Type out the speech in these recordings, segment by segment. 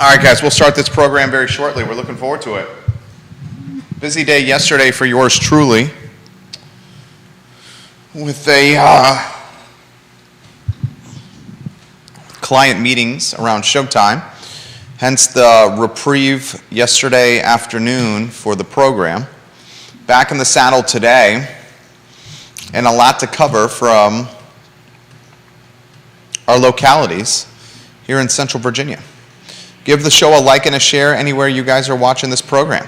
All right, guys, we'll start this program very shortly. We're looking forward to it. Busy day yesterday for yours truly with client meetings around showtime, hence the reprieve yesterday afternoon for the program. Back in the saddle today, and a lot to cover from our localities here in Central Virginia. Give the show a like and a share anywhere you guys are watching this program.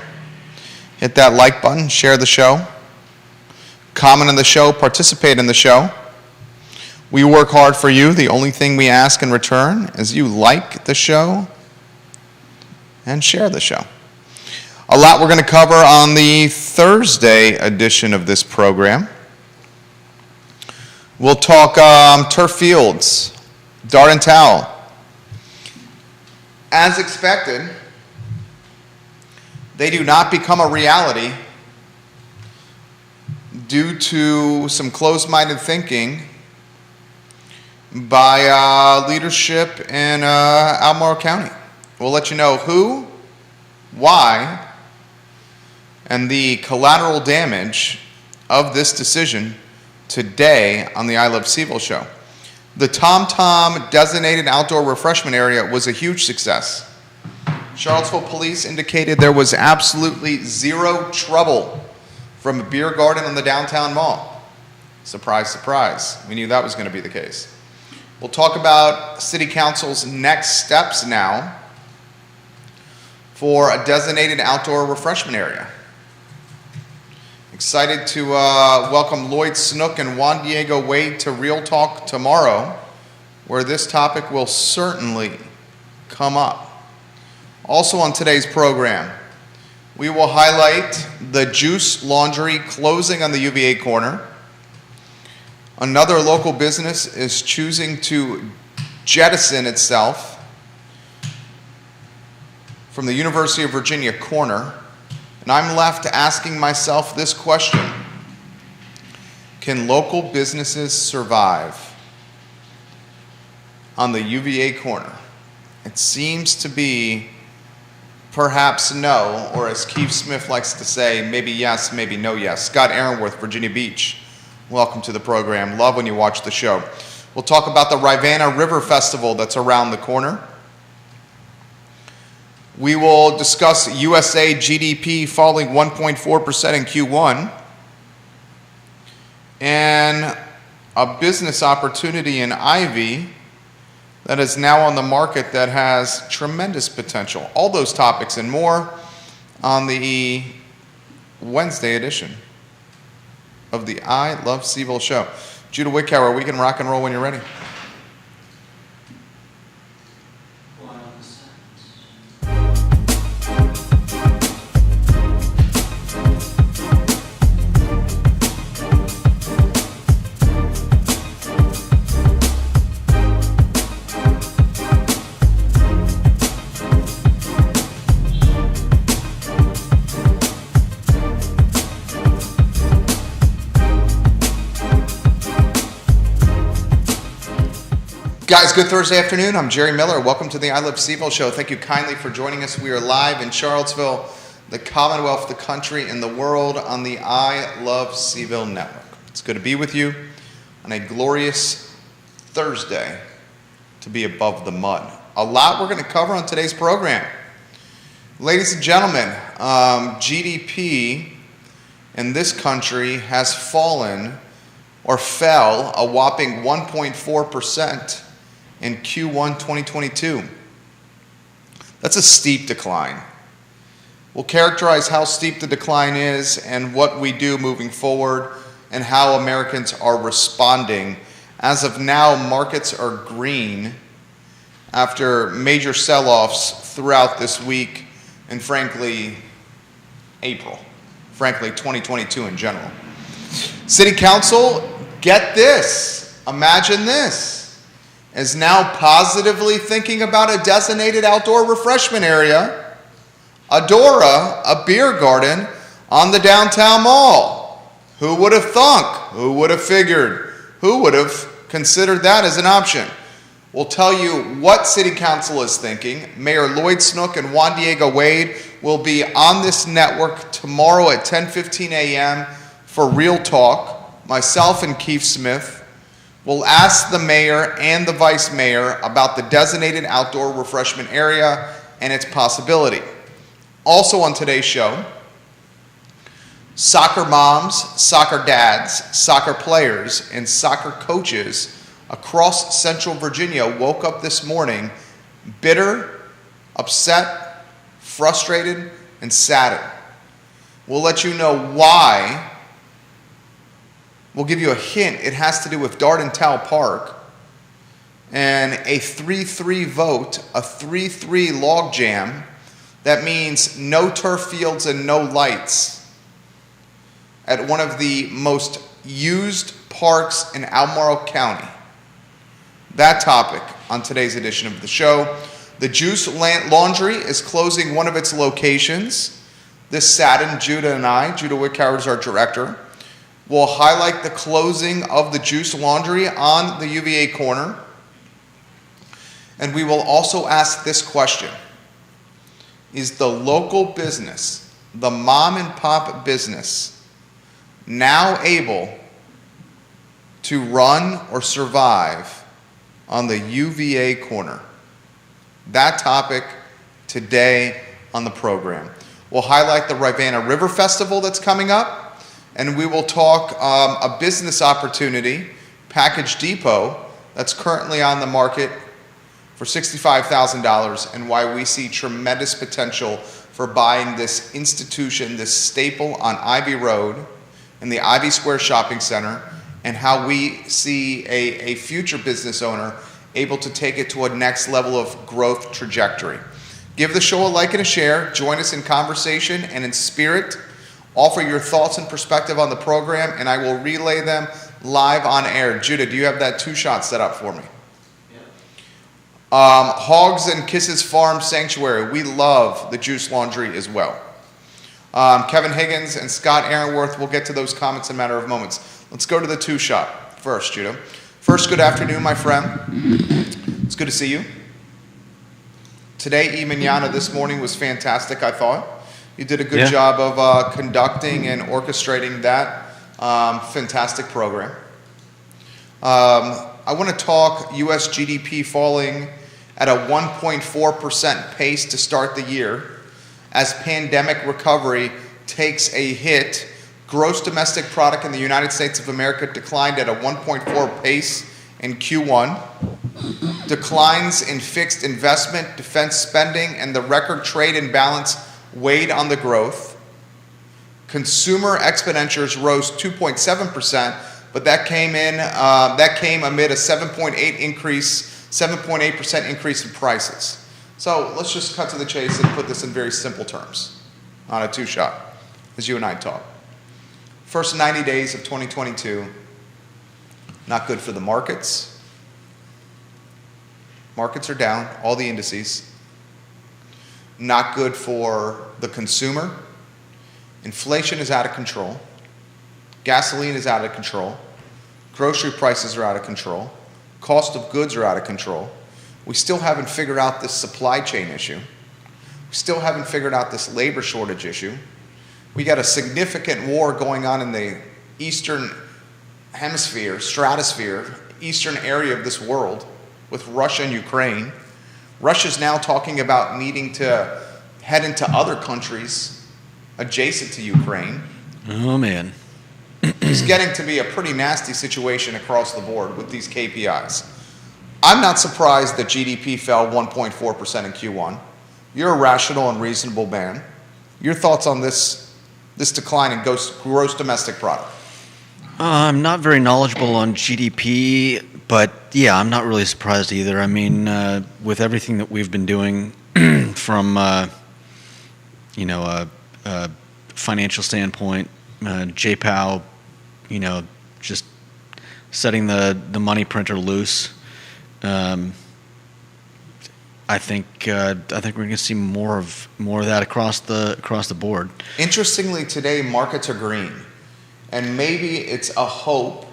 Hit that like button, share the show, comment on the show, participate in the show. We work hard for you. The only thing we ask in return is you like the show and share the show. A lot we're going to cover on the Thursday edition of this program. We'll talk turf fields, dart and towel. As expected, they do not become a reality due to some closed-minded thinking by leadership in Albemarle County. We'll let you know who, why, and the collateral damage of this decision today on the I Love CVille show. The Tom Tom designated outdoor refreshment area was a huge success. Charlottesville police indicated there was absolutely zero trouble from a beer garden on the downtown mall. Surprise, surprise. We knew that was going to be the case. We'll talk about City Council's next steps now for a designated outdoor refreshment area. Excited to welcome Lloyd Snook and Juan Diego Wade to Real Talk tomorrow, where this topic will certainly come up. Also on today's program, we will highlight the Juice Laundry closing on the UVA corner. Another local business is choosing to jettison itself from the University of Virginia corner. And I'm left asking myself this question: can local businesses survive on the UVA corner? It seems to be perhaps no, or as Keith Smith likes to say, maybe yes, maybe no yes. Scott Aaronworth, Virginia Beach, welcome to the program. Love when you watch the show. We'll talk about the Rivanna River Festival that's around the corner. We will discuss USA GDP falling 1.4% in Q1 and a business opportunity in Ivy that is now on the market that has tremendous potential. All those topics and more on the Wednesday edition of the I Love CVille show. Judah Wickower, we can rock and roll when you're ready. Guys, good Thursday afternoon. I'm Jerry Miller. Welcome to the I Love CVille show. Thank you kindly for joining us. We are live in Charlottesville, the Commonwealth, the country, and the world on the I Love CVille network. It's good to be with you on a glorious Thursday to be above the mud. A lot we're going to cover on today's program. Ladies and gentlemen, GDP in this country has fallen or fell a whopping 1.4% in Q1 2022. That's a steep decline. We'll characterize how steep the decline is and what we do moving forward and how Americans are responding. As of now, markets are green after major sell-offs throughout this week and frankly, April. Frankly, 2022 in general. City Council, get this, imagine this, is now positively thinking about a designated outdoor refreshment area, Adora, a beer garden on the downtown mall. Who would have thunk? Who would have figured? Who would have considered that as an option? We'll tell you what City Council is thinking. Mayor Lloyd Snook and Juan Diego Wade will be on this network tomorrow at 10:15 a.m. for Real Talk. Myself and Keith Smith will ask the mayor and the vice mayor about the designated outdoor refreshment area and its possibility. Also on today's show, soccer moms, soccer dads, soccer players, and soccer coaches across Central Virginia woke up this morning bitter, upset, frustrated, and saddened. We'll let you know why. We'll give you a hint. It has to do with Dardental Park and a 3-3 vote, a 3-3 logjam. That means no turf fields and no lights at one of the most used parks in Albemarle County. That topic on today's edition of the show. The Juice Laundry is closing one of its locations. This saddened Judah and I. Judah Wickhauer is our director. We'll highlight the closing of the Juice Laundry on the UVA corner. And we will also ask this question. Is the local business, the mom and pop business, now able to run or survive on the UVA corner? That topic today on the program. We'll highlight the Rivanna River Festival that's coming up, and we will talk a business opportunity, Package Depot, that's currently on the market for $65,000, and why we see tremendous potential for buying this institution, this staple on Ivy Road in the Ivy Square Shopping Center, and how we see a future business owner able to take it to a next level of growth trajectory. Give the show a like and a share. Join us in conversation and in spirit. Offer your thoughts and perspective on the program, and I will relay them live on air. Judah, do you have that 2-shot set up for me? Yeah. Hogs and Kisses Farm Sanctuary. We love the Juice Laundry as well. Kevin Higgins and Scott Aaronworth, we'll get to those comments in a matter of moments. Let's go to the 2-shot first, Judah. First, good afternoon, my friend. It's good to see you. Today, E Manana this morning was fantastic, I thought. You did a good job of conducting and orchestrating that fantastic program. I want to talk U.S. GDP falling at a 1.4% pace to start the year as pandemic recovery takes a hit. Gross domestic product in the United States of America declined at a 1.4 pace in Q1. Declines in fixed investment, defense spending, and the record trade imbalance weighed on the growth. Consumer expenditures rose 2.7%, but that came amid a 7.8% increase in prices. So let's just cut to the chase and put this in very simple terms on a 2-shot, as you and I talk. First 90 days of 2022, not good for the markets. Markets are down, all the indices. Not good for the consumer. Inflation is out of control. Gasoline is out of control. Grocery prices are out of control. Cost of goods are out of control. We still haven't figured out this supply chain issue. We still haven't figured out this labor shortage issue. We got a significant war going on in the eastern hemisphere, stratosphere, eastern area of this world with Russia and Ukraine. Russia's now talking about needing to head into other countries adjacent to Ukraine. Oh, man. It's getting to be a pretty nasty situation across the board with these KPIs. I'm not surprised that GDP fell 1.4% in Q1. You're a rational and reasonable man. Your thoughts on this decline in gross domestic product? I'm not very knowledgeable on GDP, but yeah, I'm not really surprised either. I mean, with everything that we've been doing from, a financial standpoint, J-POW, just setting the money printer loose. I think we're going to see more of that across the board. Interestingly, today markets are green, and maybe it's a hope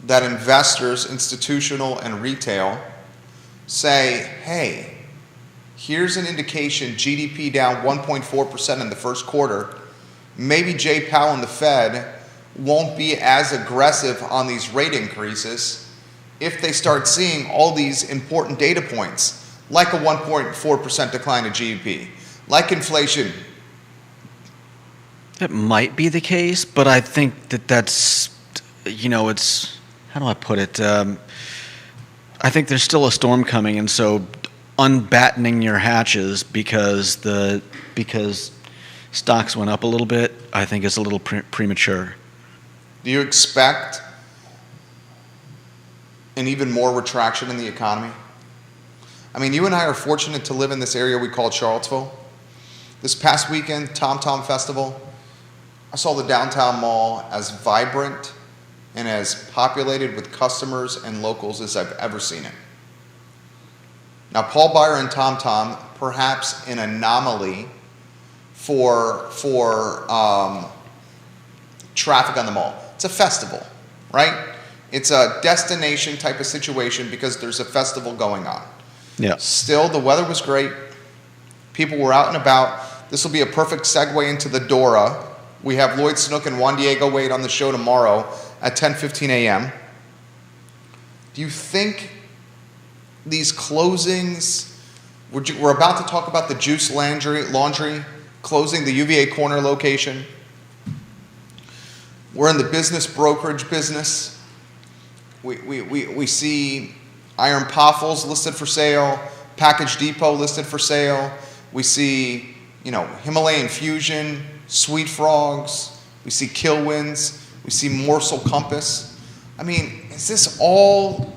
that investors, institutional and retail, say, hey, here's an indication GDP down 1.4% in the first quarter. Maybe Jay Powell and the Fed won't be as aggressive on these rate increases if they start seeing all these important data points, like a 1.4% decline in GDP, like inflation. It might be the case, but I think that's, it's, how do I put it? I think there's still a storm coming, and so unbattening your hatches because stocks went up a little bit, I think is a little premature. Do you expect an even more retraction in the economy? I mean, you and I are fortunate to live in this area we call Charlottesville. This past weekend, Tom Tom Festival, I saw the downtown mall as vibrant and as populated with customers and locals as I've ever seen it. Now, Paul Beyer and Tom Tom, perhaps an anomaly for traffic on the mall. It's a festival, right? It's a destination type of situation because there's a festival going on. Yeah. Still, the weather was great. People were out and about. This will be a perfect segue into the Dora. We have Lloyd Snook and Juan Diego Wade on the show tomorrow at 10:15 a.m. Do you think these closings, we're about to talk about the Juice Laundry closing the UVA Corner location. We're in the business brokerage business. We see Iron Poffles listed for sale, Package Depot listed for sale. We see, Himalayan Fusion, Sweet Frogs. We see Kilwins. We see Morsel Compass. I mean, is this all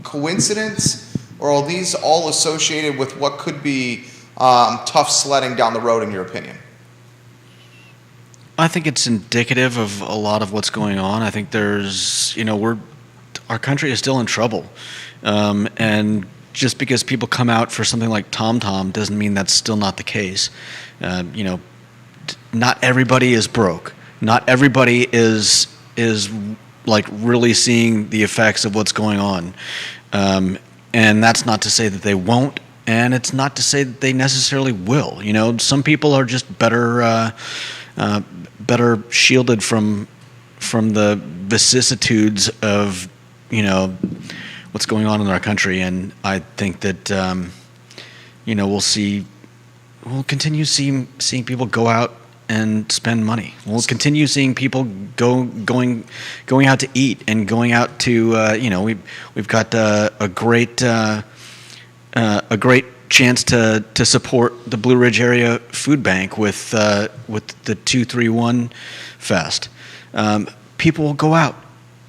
coincidence, or are these all associated with what could be tough sledding down the road, in your opinion? I think it's indicative of a lot of what's going on. I think there's, our country is still in trouble. And just because people come out for something like TomTom doesn't mean that's still not the case. Not everybody is broke. Not everybody is like really seeing the effects of what's going on. And that's not to say that they won't, and it's not to say that they necessarily will. Some people are just better shielded from the vicissitudes of what's going on in our country, and I think that we'll continue seeing people go out and spend money. We'll continue seeing people going out to eat and going out to we've got a great chance to support the Blue Ridge Area Food Bank with the 231 Fest. People will go out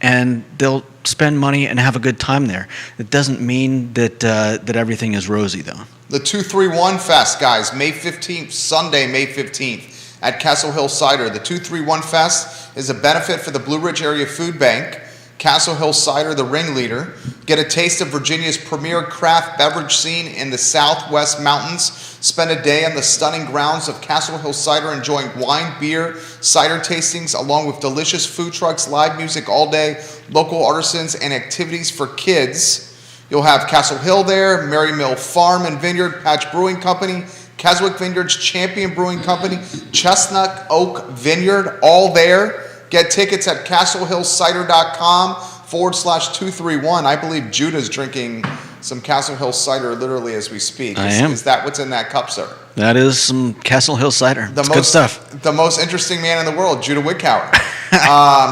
and they'll spend money and have a good time there. It doesn't mean that everything is rosy, though. The 231 Fest, guys, May 15th, Sunday, May 15th, at Castle Hill Cider. The 231 Fest is a benefit for the Blue Ridge Area Food Bank. Castle Hill Cider, the ringleader. Get a taste of Virginia's premier craft beverage scene in the Southwest Mountains. Spend a day on the stunning grounds of Castle Hill Cider enjoying wine, beer, cider tastings, along with delicious food trucks, live music all day, local artisans, and activities for kids. You'll have Castle Hill there, Mary Mill Farm and Vineyard, Patch Brewing Company, Keswick Vineyards, Champion Brewing Company, Chestnut Oak Vineyard, all there. Get tickets at castlehillcider.com/231. I believe Judah's drinking some Castle Hill cider literally as we speak. I am. Is that what's in that cup, sir? That is some Castle Hill cider. It's good stuff. The most interesting man in the world, Judah Wickower.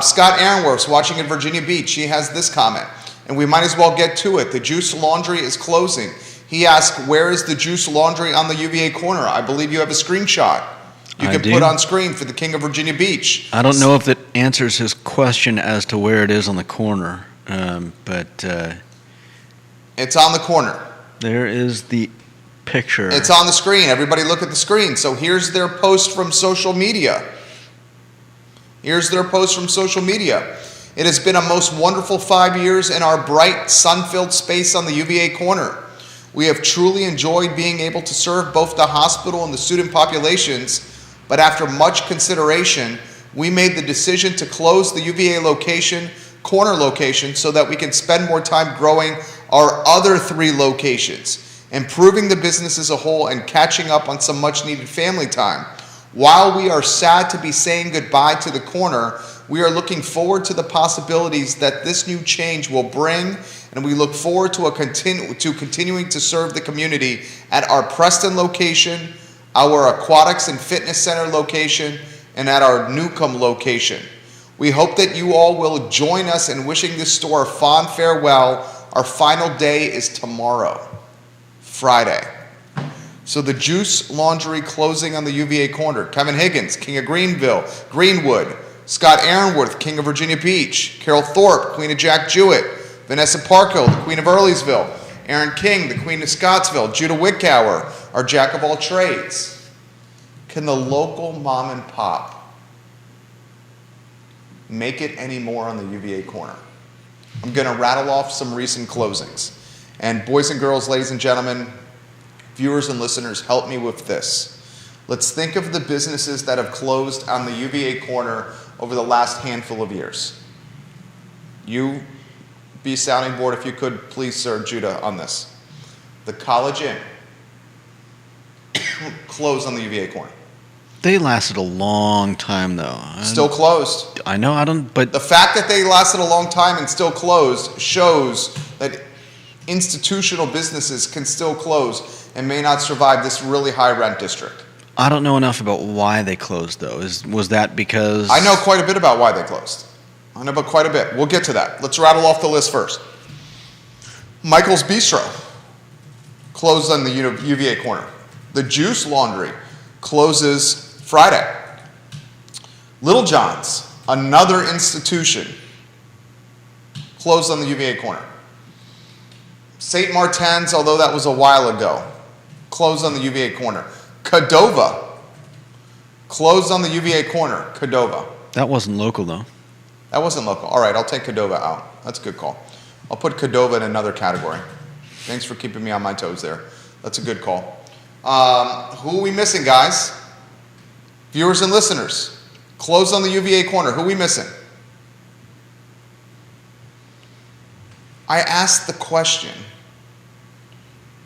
Scott Aaronworth's watching in Virginia Beach. He has this comment, and we might as well get to it. The Juice Laundry is closing. He asked, where is the Juice Laundry on the UVA corner? I believe you have a screenshot. You can put on screen for the King of Virginia Beach. I don't know if that answers his question as to where it is on the corner, but it's on the corner. There is the picture. It's on the screen. Everybody look at the screen. So here's their post from social media. It has been a most wonderful 5 years in our bright, sun-filled space on the UVA corner. We have truly enjoyed being able to serve both the hospital and the student populations, but after much consideration, we made the decision to close the UVA corner location so that we can spend more time growing our other 3 locations, improving the business as a whole and catching up on some much needed family time. While we are sad to be saying goodbye to the corner, we are looking forward to the possibilities that this new change will bring, and we look forward to continuing to serve the community at our Preston location, our Aquatics and Fitness Center location, and at our Newcomb location. We hope that you all will join us in wishing this store a fond farewell. Our final day is tomorrow, Friday. So the Juice Laundry closing on the UVA corner. Kevin Higgins, King of Greenwood. Scott Aaronworth, King of Virginia Beach. Carol Thorpe, Queen of Jack Jewett. Vanessa Parkhill, the Queen of Earlysville. Erin King, the Queen of Scottsville. Judah Wickower, our Jack of all trades. Can the local mom and pop make it any more on the UVA corner? I'm going to rattle off some recent closings. And boys and girls, ladies and gentlemen, viewers and listeners, help me with this. Let's think of the businesses that have closed on the UVA corner over the last handful of years. You be sounding board if you could, please, sir, Judah, on this. The College Inn closed on the UVA corner. They lasted a long time, though. Still closed. I know, I don't, but The fact that they lasted a long time and still closed shows that institutional businesses can still close and may not survive this really high rent district. I don't know enough about why they closed, though. Was that because... I know quite a bit about why they closed. I know about quite a bit. We'll get to that. Let's rattle off the list first. Michael's Bistro closed on the UVA corner. The Juice Laundry closes Friday. Little John's, another institution, closed on the UVA corner. St. Martin's, although that was a while ago, closed on the UVA corner. Cadova, closed on the UVA corner. Cadova. That wasn't local, though. That wasn't local. All right, I'll take Cadova out. That's a good call. I'll put Cadova in another category. Thanks for keeping me on my toes there. That's a good call. Who are we missing, guys? Viewers and listeners. Closed on the UVA corner. Who are we missing? I asked the question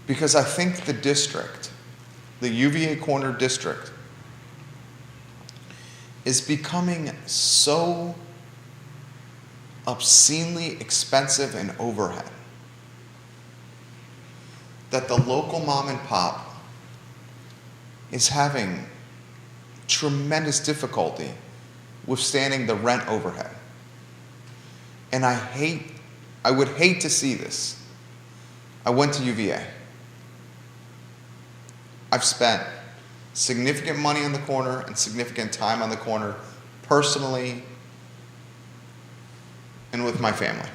because I think the district, the UVA corner district, is becoming so obscenely expensive and overhead that the local mom and pop is having tremendous difficulty withstanding the rent overhead. And I would hate to see this. I went to UVA. I've spent significant money on the corner and significant time on the corner, personally and with my family.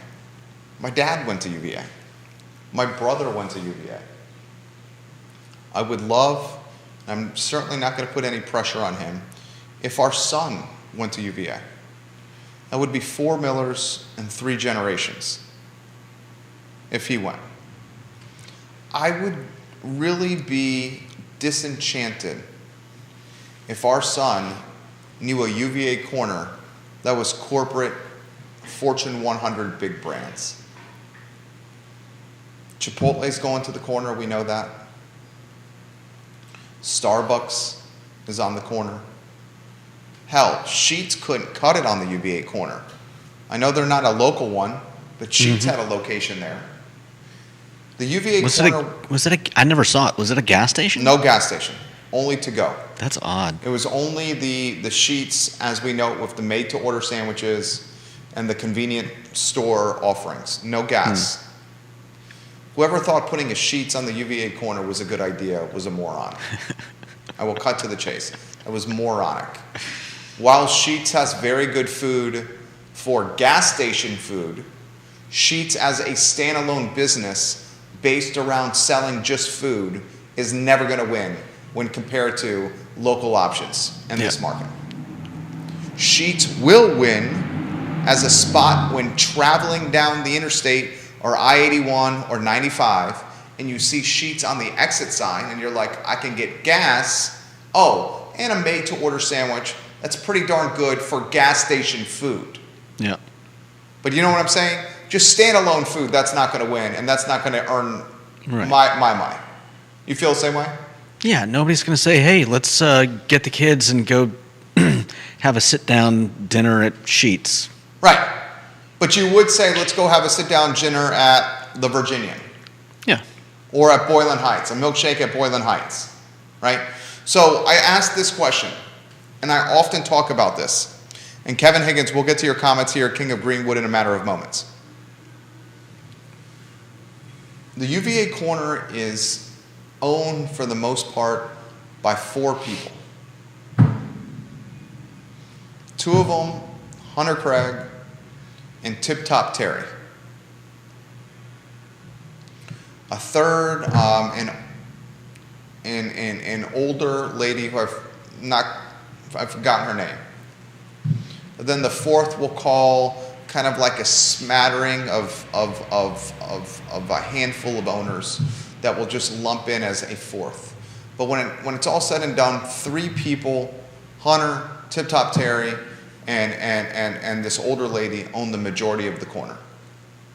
My dad went to UVA. My brother went to UVA. I would love, I'm certainly not going to put any pressure on him, if our son went to UVA. That would be 4 Millers and 3 generations if he went. I would really be disenchanted if our son knew a UVA corner that was corporate Fortune 100 big brands. Chipotle's going to the corner, we know that. Starbucks is on the corner. Hell, Sheetz couldn't cut it on the UVA corner. I know they're not a local one, but Sheetz had a location there. The UVA corner... I never saw it. Was it a gas station? No gas station. Only to go. That's odd. It was only the Sheetz, as we know, with the made-to-order sandwiches and the convenient store offerings. No gas. Whoever thought putting a Sheetz on the UVA corner was a good idea was a moron. I will cut to the chase. It was moronic. While Sheetz has very good food for gas station food, Sheetz as a standalone business based around selling just food is never going to win when compared to local options in this market. Sheetz will win as a spot when traveling down the interstate or I-81 or 95 and you see Sheetz on the exit sign and you're like, I can get gas, and a made-to-order sandwich. That's pretty darn good for gas station food. Yeah. But you know what I'm saying? just standalone food, that's not going to win, and that's not going to earn my money. You feel the same way? Yeah, nobody's going to say, hey, let's get the kids and go have a sit-down dinner at Sheetz. Right. But you would say, let's go have a sit-down dinner at the Virginian. Yeah. Or at Boylan Heights, a milkshake at Boylan Heights, right? So I asked this question, and I often talk about this. And Kevin Higgins, we'll get to your comments here, King of Greenwood, in a matter of moments. The UVA corner is owned, for the most part, by 4 people. 2 of them, Hunter Craig and Tip Top Terry. A third, an older lady who I've forgotten her name. But then the fourth we'll call kind of like a smattering of a handful of owners that will just lump in as a fourth. But when it's all said and done, 3 people, Hunter, Tip Top Terry, and this older lady own the majority of the corner.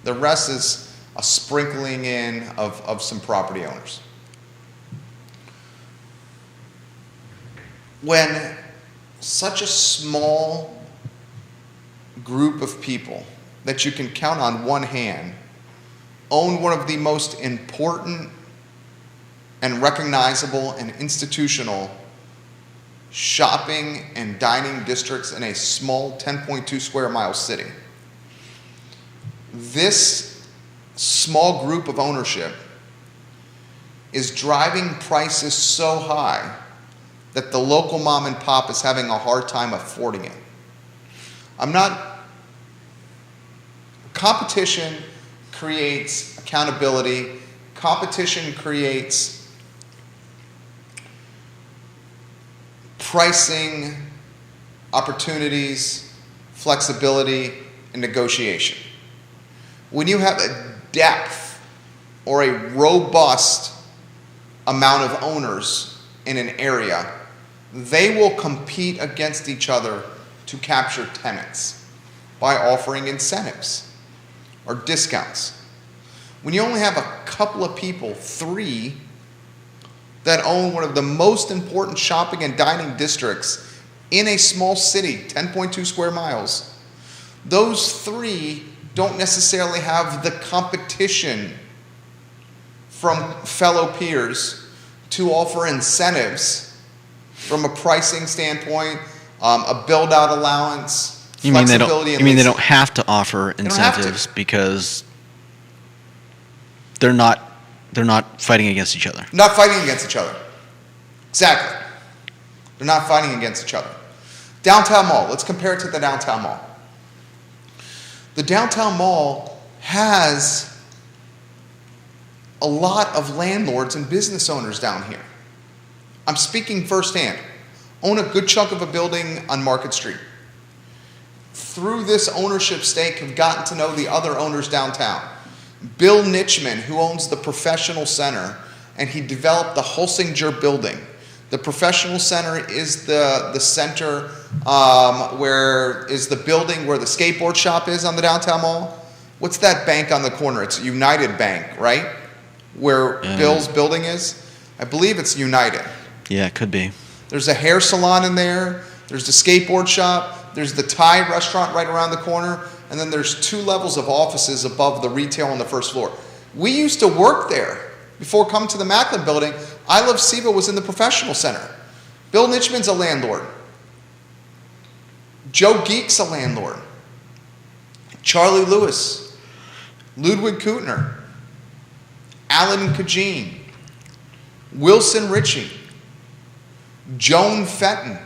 The rest is a sprinkling in of some property owners. When such a small group of people that you can count on one hand own one of the most important and recognizable and institutional shopping and dining districts in a small 10.2 square mile city, this small group of ownership is driving prices so high that the local mom and pop is having a hard time affording it. Competition creates accountability. Competition creates pricing opportunities, flexibility, and negotiation. When you have a depth or a robust amount of owners in an area, they will compete against each other to capture tenants by offering incentives or discounts. When you only have a couple of people, 3, that own one of the most important shopping and dining districts in a small city, 10.2 square miles, those 3 don't necessarily have the competition from fellow peers to offer incentives from a pricing standpoint, a build-out allowance, You mean they flexibility. don't have to offer incentives because they're not fighting against each other. Not fighting against each other. Exactly. They're not fighting against each other. Downtown Mall. Let's compare it to the Downtown Mall. The Downtown Mall has a lot of landlords and business owners down here. I'm speaking firsthand. Own a good chunk of a building on Market Street. Through this ownership stake, have gotten to know the other owners downtown. Bill Nitchman, who owns the Professional Center, and he developed the Hulsinger building. The Professional Center is the center where is the building where the skateboard shop is on the Downtown Mall. What's that bank on the corner? It's United Bank, right? Where Bill's building is? I believe it's United. Yeah, it could be. There's a hair salon in there. There's the skateboard shop. There's the Thai restaurant right around the corner. And then there's 2 levels of offices above the retail on the first floor. We used to work there before coming to the Macklin building. I Love SIVA was in the Professional Center. Bill Nitchman's a landlord. Joe Geek's a landlord. Charlie Lewis, Ludwig Kutner, Alan Kajin, Wilson Ritchie, Joan Fenton,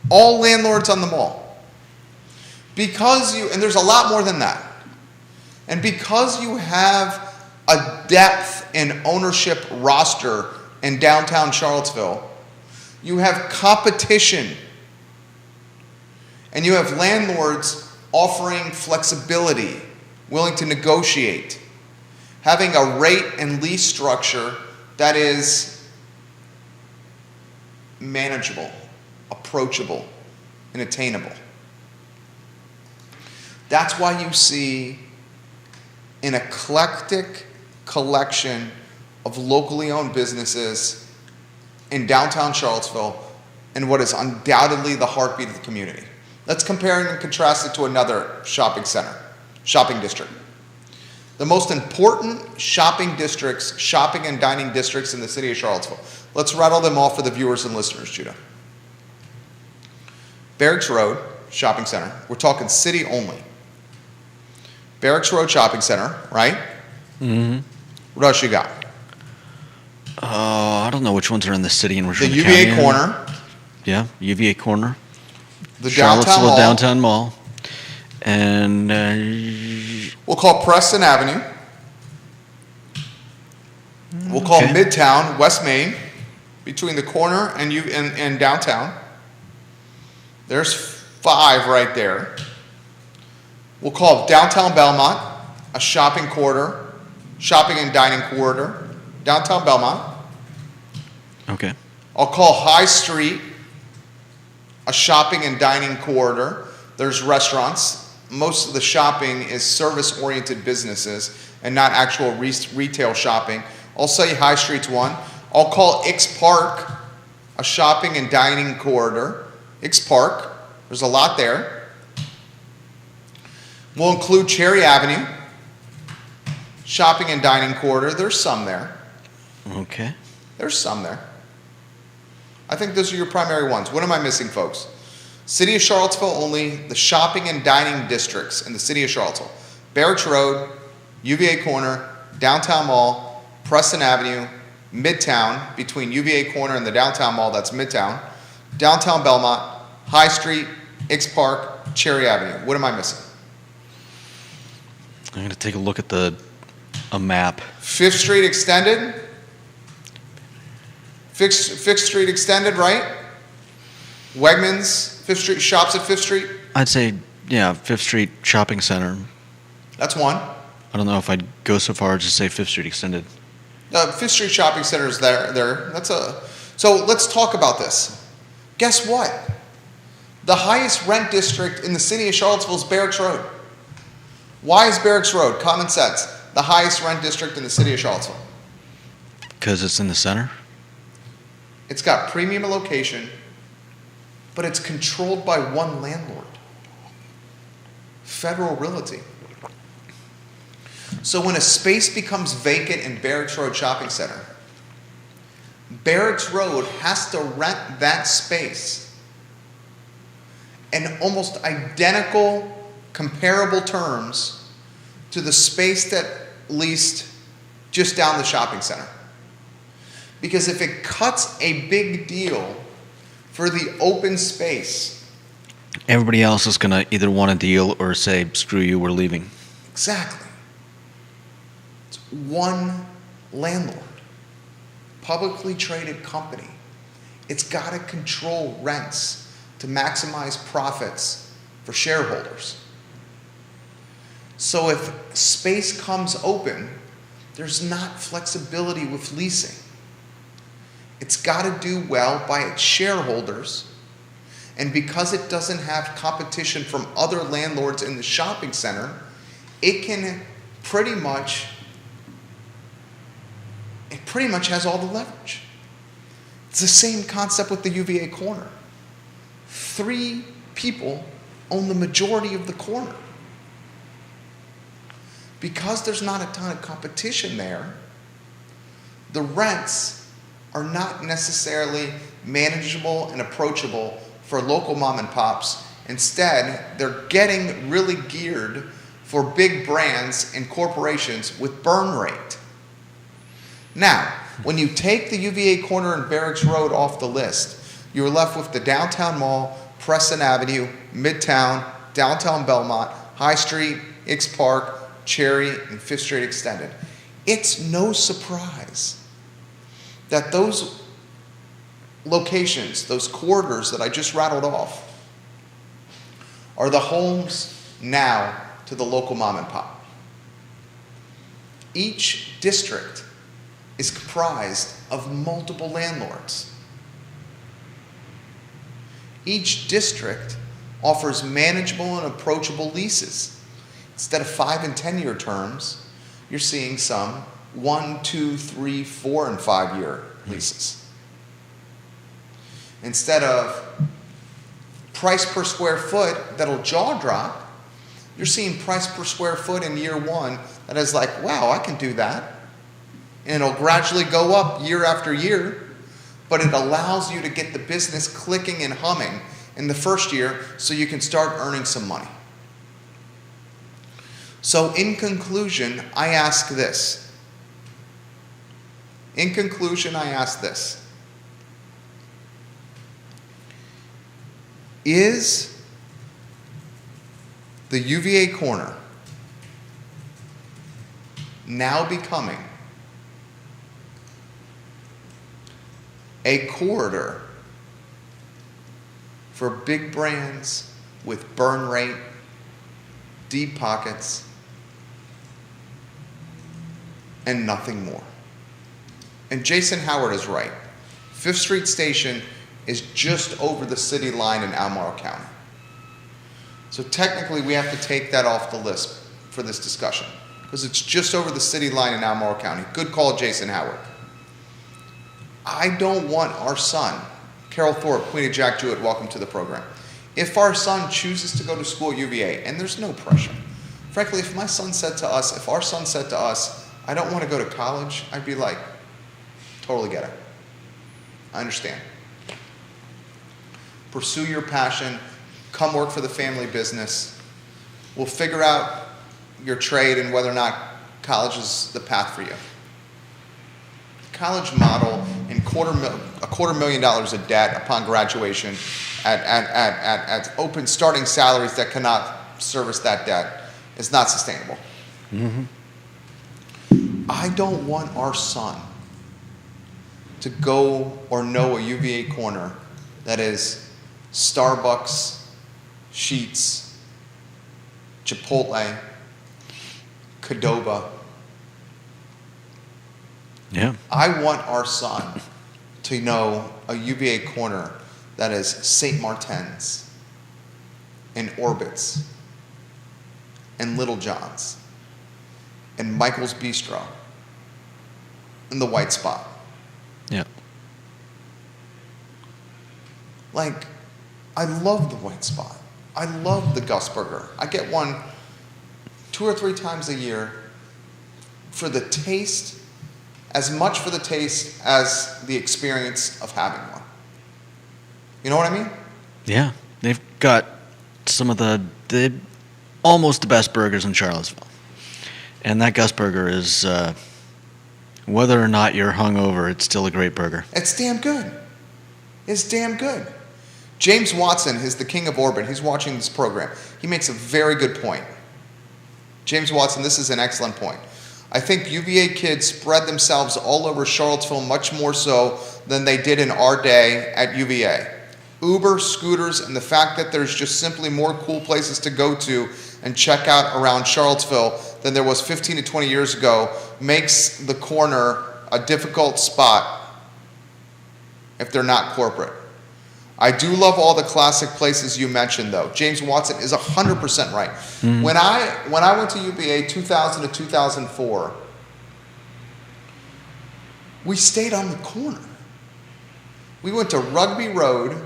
all landlords on the mall. And there's a lot more than that. And because you have a depth in ownership roster in downtown Charlottesville, you have competition. And you have landlords offering flexibility, willing to negotiate, having a rate and lease structure that is manageable, approachable, and attainable. That's why you see an eclectic collection of locally owned businesses in downtown Charlottesville and what is undoubtedly the heartbeat of the community. Let's compare and contrast it to another shopping district. The most important shopping and dining districts in the city of Charlottesville. Let's rattle them off for the viewers and listeners, Judah. Barracks Road Shopping Center. We're talking city only. Barracks Road Shopping Center, right? Mm-hmm. What else you got? I don't know which ones are in the city and which The are in the county. UVA Corner. Yeah, UVA Corner. The Downtown Charlottesville Mall. Downtown Mall. And We'll call Preston Avenue. We'll call Okay. Midtown, West Main, between the corner and downtown. There's 5 right there. We'll call Downtown Belmont a shopping and dining corridor. Downtown Belmont. okay. I'll call High Street a shopping and dining corridor. There's restaurants. Most of the shopping is service-oriented businesses and not actual retail shopping. I'll say High Street's one. I'll call Ix Park a shopping and dining corridor. Ix Park, there's a lot there. We'll include Cherry Avenue, shopping and dining corridor. There's some there. Okay. There's some there. I think those are your primary ones. What am I missing, folks? City of Charlottesville only, the shopping and dining districts in the city of Charlottesville. Barracks Road, UVA Corner, Downtown Mall, Preston Avenue, Midtown, between UVA Corner and the Downtown Mall, that's Midtown, Downtown Belmont, High Street, Ix Park, Cherry Avenue. What am I missing? I'm going to take a look at a map. Fifth Street Extended. Fifth Street Extended, right? Wegmans, Fifth Street, shops at Fifth Street. I'd say, yeah, Fifth Street Shopping Center. That's one. I don't know if I'd go so far as to say Fifth Street Extended. Fifth Street Shopping Center is there. So let's talk about this. Guess what? The highest rent district in the city of Charlottesville is Barracks Road. Why is Barracks Road, common sense, the highest rent district in the city of Charlottesville? Because it's in the center? It's got premium location, but it's controlled by one landlord, Federal Realty. So when a space becomes vacant in Barracks Road Shopping Center, Barracks Road has to rent that space in almost identical, comparable terms to the space that leased just down the shopping center. Because if it cuts a big deal for the open space, Everybody else is going to either want a deal or say, screw you, we're leaving. exactly, it's one landlord, publicly traded company. It's got to control rents to maximize profits for shareholders. So if space comes open, there's not flexibility with leasing. It's got to do well by its shareholders, and because it doesn't have competition from other landlords in the shopping center, it pretty much has all the leverage. It's the same concept with the UVA corner. 3 people own the majority of the corner. Because there's not a ton of competition there, the rents are not necessarily manageable and approachable for local mom and pops. Instead, they're getting really geared for big brands and corporations with burn rate. Now, when you take the UVA Corner and Barracks Road off the list, you're left with the Downtown Mall, Preston Avenue, Midtown, Downtown Belmont, High Street, Ix Park, Cherry, and Fifth Street Extended. It's no surprise that those locations, those corridors that I just rattled off, are the homes now to the local mom and pop. Each district is comprised of multiple landlords. Each district offers manageable and approachable leases. Instead of 5 and 10-year terms, you're seeing some 1, 2, 3, 4, and 5 year leases. Instead of price per square foot that'll jaw drop, you're seeing price per square foot in year 1 that is like, wow, I can do that. And it'll gradually go up year after year, but it allows you to get the business clicking and humming in the first year so you can start earning some money. So in conclusion, I ask this. Is the UVA corner now becoming a corridor for big brands with burn rate, deep pockets, and nothing more? And Jason Howard is right. Fifth Street Station is just over the city line in Albemarle County. So technically we have to take that off the list for this discussion because it's just over the city line in Albemarle County. Good call, Jason Howard. I don't want our son, Carol Thorpe, Queen of Jack Jewett, welcome to the program. If our son chooses to go to school at UVA, and there's no pressure. Frankly, if our son said to us, I don't want to go to college, I'd be like, totally get it. I understand. Pursue your passion. Come work for the family business. We'll figure out your trade and whether or not college is the path for you. The college model and $250,000 of debt upon graduation at open starting salaries that cannot service that debt is not sustainable. Mm-hmm. I don't want our son to go or know a UVA corner that is Starbucks, Sheetz, Chipotle, Qdoba. Yeah. I want our son to know a UVA corner that is St. Martin's and Orbit's and Little John's and Michael's Bistro and the White Spot. Yeah. Like, I love the White Spot. I love the Gus Burger. I get one 2 or 3 times a year for the taste, as much for the taste as the experience of having one. You know what I mean? Yeah. They've got some of the almost the best burgers in Charlottesville. And that Gus Burger is, whether or not you're hungover, it's still a great burger. It's damn good. It's damn good. James Watson is the king of Orbit. He's watching this program. He makes a very good point. James Watson, this is an excellent point. I think UVA kids spread themselves all over Charlottesville much more so than they did in our day at UVA. Uber, scooters, and the fact that there's just simply more cool places to go to and check out around Charlottesville than there was 15 to 20 years ago makes the corner a difficult spot if they're not corporate. I do love all the classic places you mentioned, though. James Watson is 100% right. Mm-hmm. When I went to UVA 2000 to 2004, we stayed on the corner. We went to Rugby Road,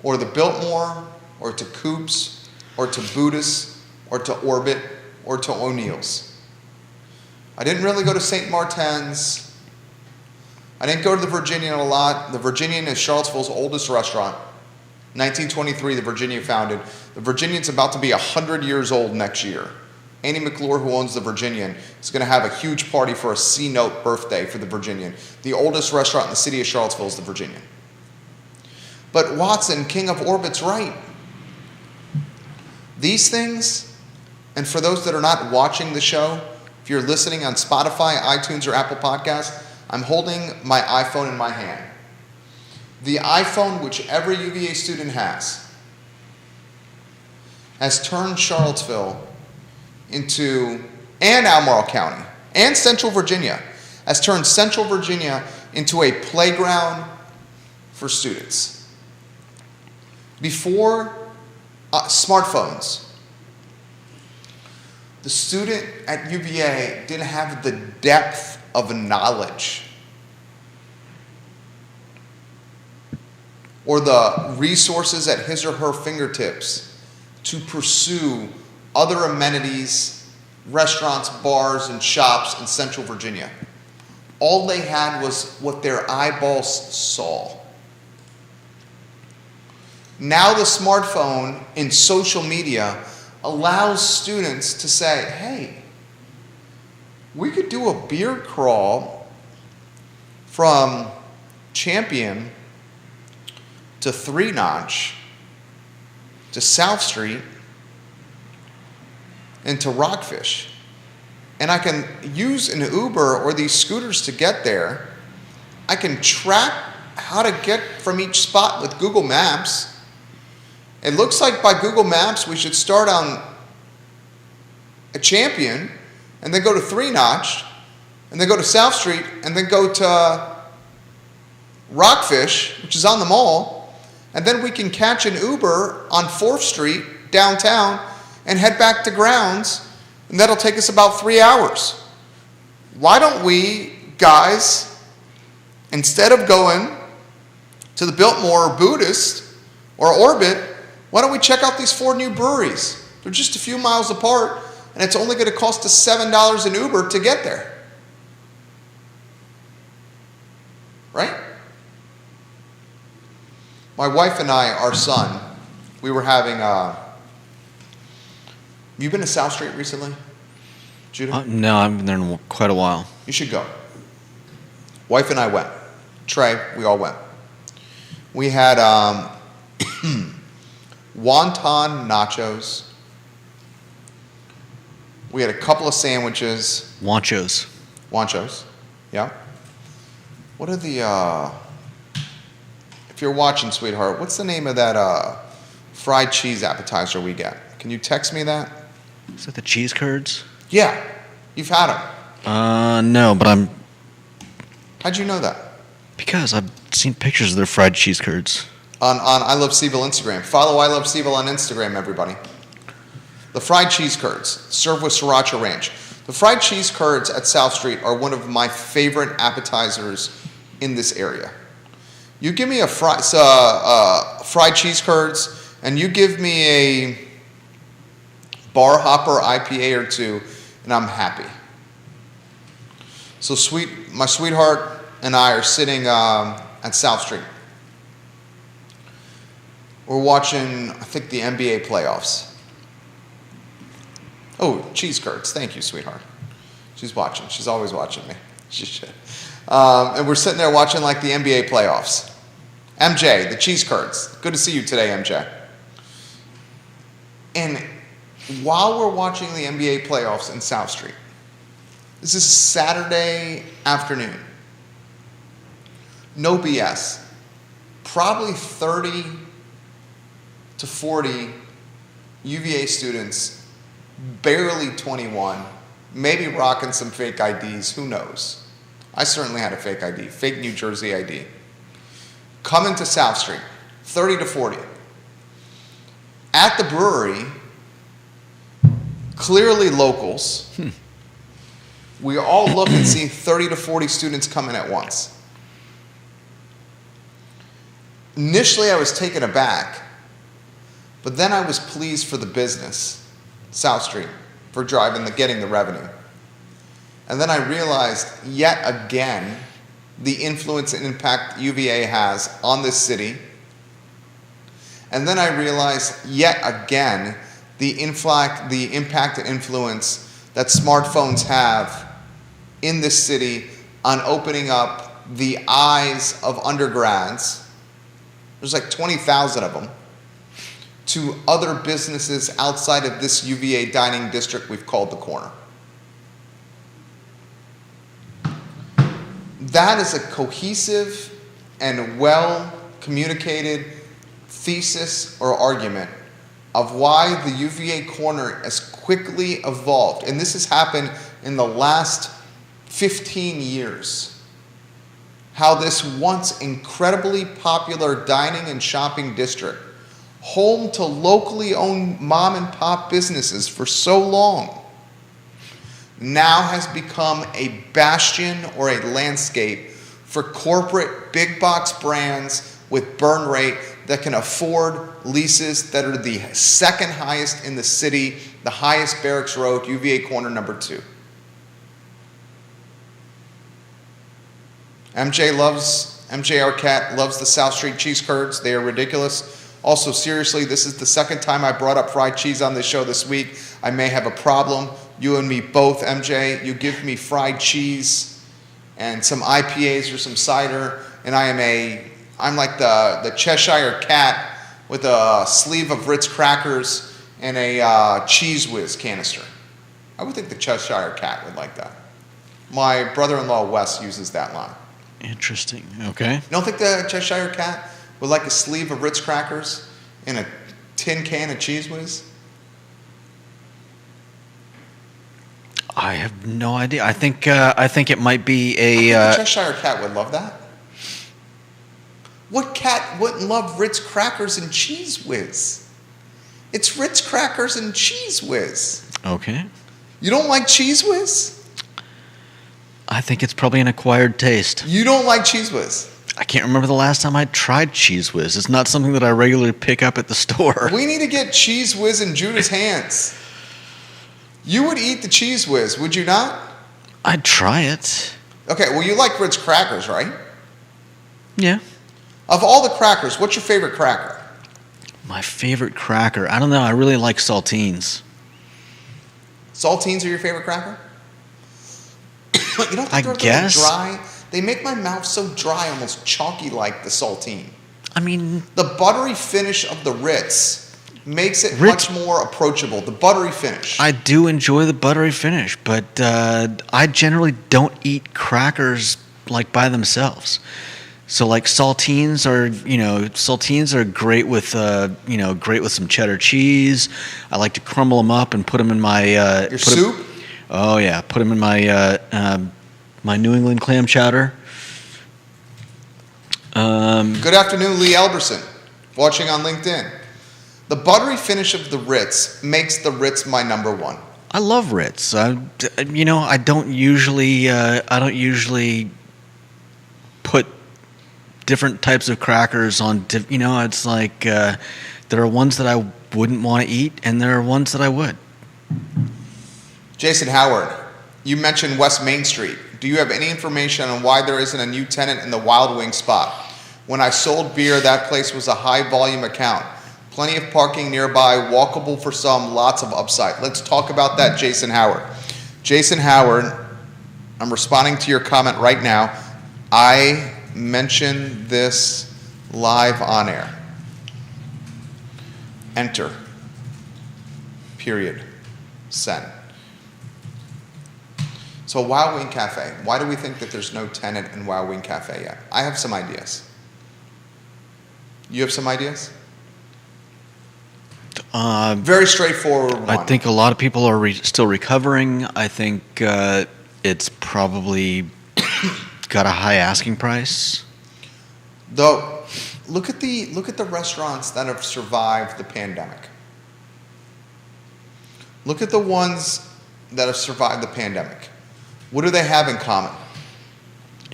or the Biltmore, or to Coops, or to Buddhist, or to Orbit, or to O'Neill's. I didn't really go to St. Martin's. I didn't go to the Virginian a lot. The Virginian is Charlottesville's oldest restaurant. 1923, the Virginia founded. The Virginian's about to be 100 years old next year. Annie McClure, who owns the Virginian, is going to have a huge party for a C-note birthday for the Virginian. The oldest restaurant in the city of Charlottesville is the Virginian. But Watson, king of Orbit's right. These things, and for those that are not watching the show, if you're listening on Spotify, iTunes, or Apple Podcasts, I'm holding my iPhone in my hand. The iPhone, which every UVA student has turned Charlottesville into, and Albemarle County, and Central Virginia, has turned Central Virginia into a playground for students. Before smartphones, The student at UVA didn't have the depth of knowledge or the resources at his or her fingertips to pursue other amenities, restaurants, bars, and shops in Central Virginia. All they had was what their eyeballs saw. Now the smartphone and social media allows students to say, hey, we could do a beer crawl from Champion to Three Notch to South Street and to Rockfish. And I can use an Uber or these scooters to get there. I can track how to get from each spot with Google Maps. It looks like by Google Maps we should start on a Champion and then go to Three Notch and then go to South Street and then go to Rockfish, which is on the mall, and then we can catch an Uber on 4th Street downtown and head back to grounds, and that'll take us about 3 hours. Why don't we, guys, instead of going to the Biltmore or Buddhist or Orbit, why don't we check out these 4 new breweries? They're just a few miles apart, and it's only going to cost us $7 an Uber to get there. Right? My wife and I, our son, we were having have you been to South Street recently, Judah? No, I've been there in quite a while. You should go. Wife and I went. Trey, we all went. We had wonton nachos. We had a couple of sandwiches. Wanchos. Wanchos, yeah. What are the, if you're watching, sweetheart, what's the name of that fried cheese appetizer we get? Can you text me that? Is that the cheese curds? Yeah, you've had them. No, but I'm... How'd you know that? Because I've seen pictures of their fried cheese curds. On I Love Seville Instagram. Follow I Love Seville on Instagram, everybody. The fried cheese curds, served with sriracha ranch. The fried cheese curds at South Street are one of my favorite appetizers in this area. You give me a fried cheese curds, and you give me a bar hopper IPA or two, and I'm happy. So my sweetheart and I are sitting at South Street. We're watching, I think, the NBA playoffs. Oh, cheese curds. Thank you, sweetheart. She's watching. She's always watching me. She should. And we're sitting there watching like the NBA playoffs. MJ, the cheese curds. Good to see you today, MJ. And while we're watching the NBA playoffs in South Street, this is Saturday afternoon. No BS. Probably 30 to 40 UVA students, barely 21, maybe rocking some fake IDs, who knows? I certainly had a fake ID, fake New Jersey ID. Coming to South Street, 30 to 40. At the brewery, clearly locals. We all look and see 30 to 40 students coming at once. Initially, I was taken aback, but then I was pleased for the business, South Street, for getting the revenue. And then I realized yet again the influence and impact UVA has on this city. And then I realized yet again the impact and influence that smartphones have in this city on opening up the eyes of undergrads. There's like 20,000 of them, to other businesses outside of this UVA dining district we've called the Corner. That is a cohesive and well-communicated thesis or argument of why the UVA Corner has quickly evolved. And this has happened in the last 15 years. How this once incredibly popular dining and shopping district, home to locally owned mom and pop businesses for so long, now has become a bastion or a landscape for corporate big box brands with burn rate that can afford leases that are the second highest in the city, the highest Barracks Road, UVA corner number 2. MJ Arquette loves the South Street cheese curds. They are ridiculous. Also, seriously, this is the second time I brought up fried cheese on this show this week. I may have a problem. You and me both, MJ. You give me fried cheese and some IPAs or some cider, and I'm like the Cheshire Cat with a sleeve of Ritz crackers and a Cheese Whiz canister. I would think the Cheshire Cat would like that. My brother-in-law Wes uses that line. Interesting. Okay. You don't think the Cheshire Cat would like a sleeve of Ritz crackers and a tin can of Cheese Whiz? I have no idea. I think it might be I think a. the Cheshire Cat would love that. What cat wouldn't love Ritz crackers and Cheese Whiz? It's Ritz crackers and Cheese Whiz. Okay. You don't like Cheese Whiz? I think it's probably an acquired taste. You don't like Cheese Whiz? I can't remember the last time I tried Cheese Whiz. It's not something that I regularly pick up at the store. We need to get Cheese Whiz in Judah's hands. You would eat the Cheese Whiz, would you not? I'd try it. Okay, well, you like Ritz crackers, right? Yeah. Of all the crackers, what's your favorite cracker? My favorite cracker. I don't know. I really like saltines. Saltines are your favorite cracker? You don't think I they're guess. a little dry? They make my mouth so dry, almost chalky like the saltine. I mean, The buttery finish of the Ritz makes it much more approachable. The buttery finish. I do enjoy the buttery finish, but I generally don't eat crackers like by themselves. So like saltines are great with great with some cheddar cheese. I like to crumble them up and put them in my Your soup? Oh yeah, put them in my my New England clam chowder. Good afternoon, Lee Elberson, watching on LinkedIn. The buttery finish of the Ritz makes the Ritz my number one. I love Ritz. I don't usually put different types of crackers on. It's like there are ones that I wouldn't want to eat, and there are ones that I would. Jason Howard, you mentioned West Main Street. Do you have any information on why there isn't a new tenant in the Wild Wing spot? When I sold beer, that place was a high volume account. Plenty of parking nearby, walkable for some, lots of upside. Let's talk about that, Jason Howard. Jason Howard, I'm responding to your comment right now. I mentioned this live on air. Enter. Period. Send. So Wild Wing Cafe, why do we think that there's no tenant in Wild Wing Cafe yet? I have some ideas. You have some ideas? Very straightforward one. I think a lot of people are still recovering. I think it's probably got a high asking price. Though, look at the restaurants that have survived the pandemic. Look at the ones that have survived the pandemic. What do they have in common?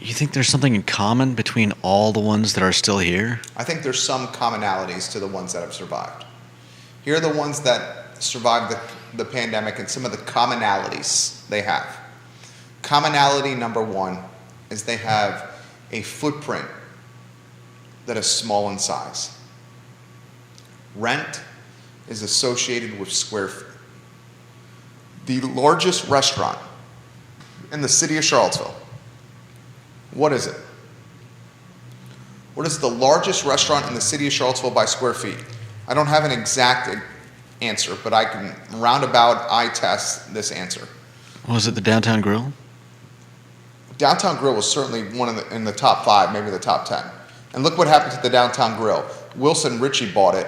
You think there's something in common between all the ones that are still here? I think there's some commonalities to the ones that have survived. Here are the ones that survived the pandemic and some of the commonalities they have. Commonality number one is they have a footprint that is small in size. Rent is associated with square feet. The largest restaurant in the city of Charlottesville, what is it? What is the largest restaurant in the city of Charlottesville by square feet? I don't have an exact answer, but I can roundabout eye test this answer. Was it the Downtown Grill? Downtown Grill was certainly in the top 5, maybe the top 10. And look what happened to the Downtown Grill. Wilson Ritchie bought it,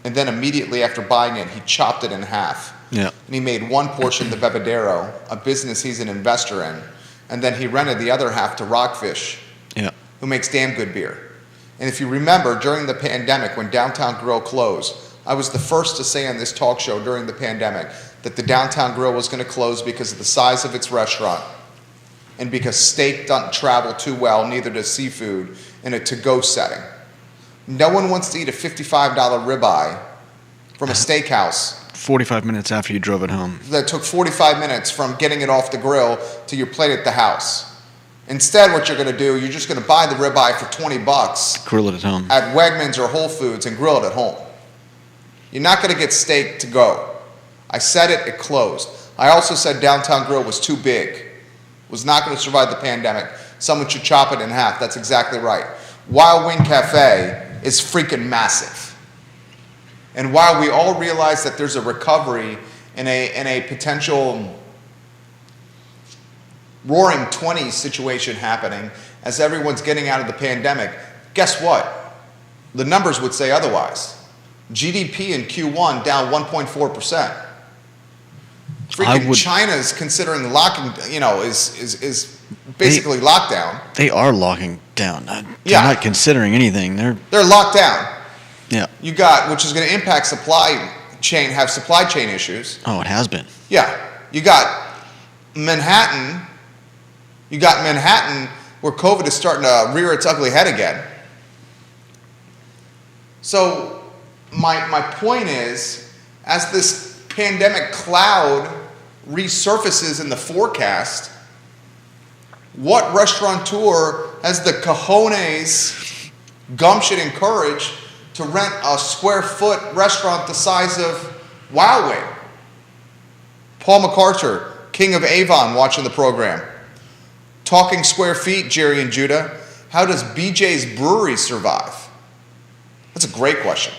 and then immediately after buying it, he chopped it in half. Yeah. And he made one portion to Bebedero, a business he's an investor in, and then he rented the other half to Rockfish, Yeah. who makes damn good beer. And if you remember, during the pandemic, when Downtown Grill closed, I was the first to say on this talk show during the pandemic that the Downtown Grill was going to close because of the size of its restaurant and because steak doesn't travel too well, neither does seafood, in a to-go setting. No one wants to eat a $55 ribeye from a steakhouse 45 minutes after you drove it home. that took 45 minutes from getting it off the grill to your plate at the house. Instead, what you're going to do, you're just going to buy the ribeye for $20 Grill it at home. at Wegmans or Whole Foods and grill it at home. You're not going to get steak to go. I said it closed. I also said Downtown Grill was too big, was not going to survive the pandemic. Someone should chop it in half. That's exactly right. Wild Wing Cafe is freaking massive. And while we all realize that there's a recovery in a potential roaring 20s situation happening as everyone's getting out of the pandemic, guess what? The numbers would say otherwise. GDP in Q1 down 1.4%. Freaking China's considering locking, is basically lockdown. They are locking down. They're Yeah. not considering anything. They're locked down. Yeah. You got, which is going to impact supply chain issues. Oh, it has been. Yeah. You got Manhattan where COVID is starting to rear its ugly head again. So my point is, as this pandemic cloud resurfaces in the forecast, what restaurateur has the cojones, gumption, and courage to rent a square foot restaurant the size of Wild Wing? Paul MacArthur, King of Avon, watching the program. Talking square feet, Jerry and Judah. How does BJ's Brewery survive? That's a great question.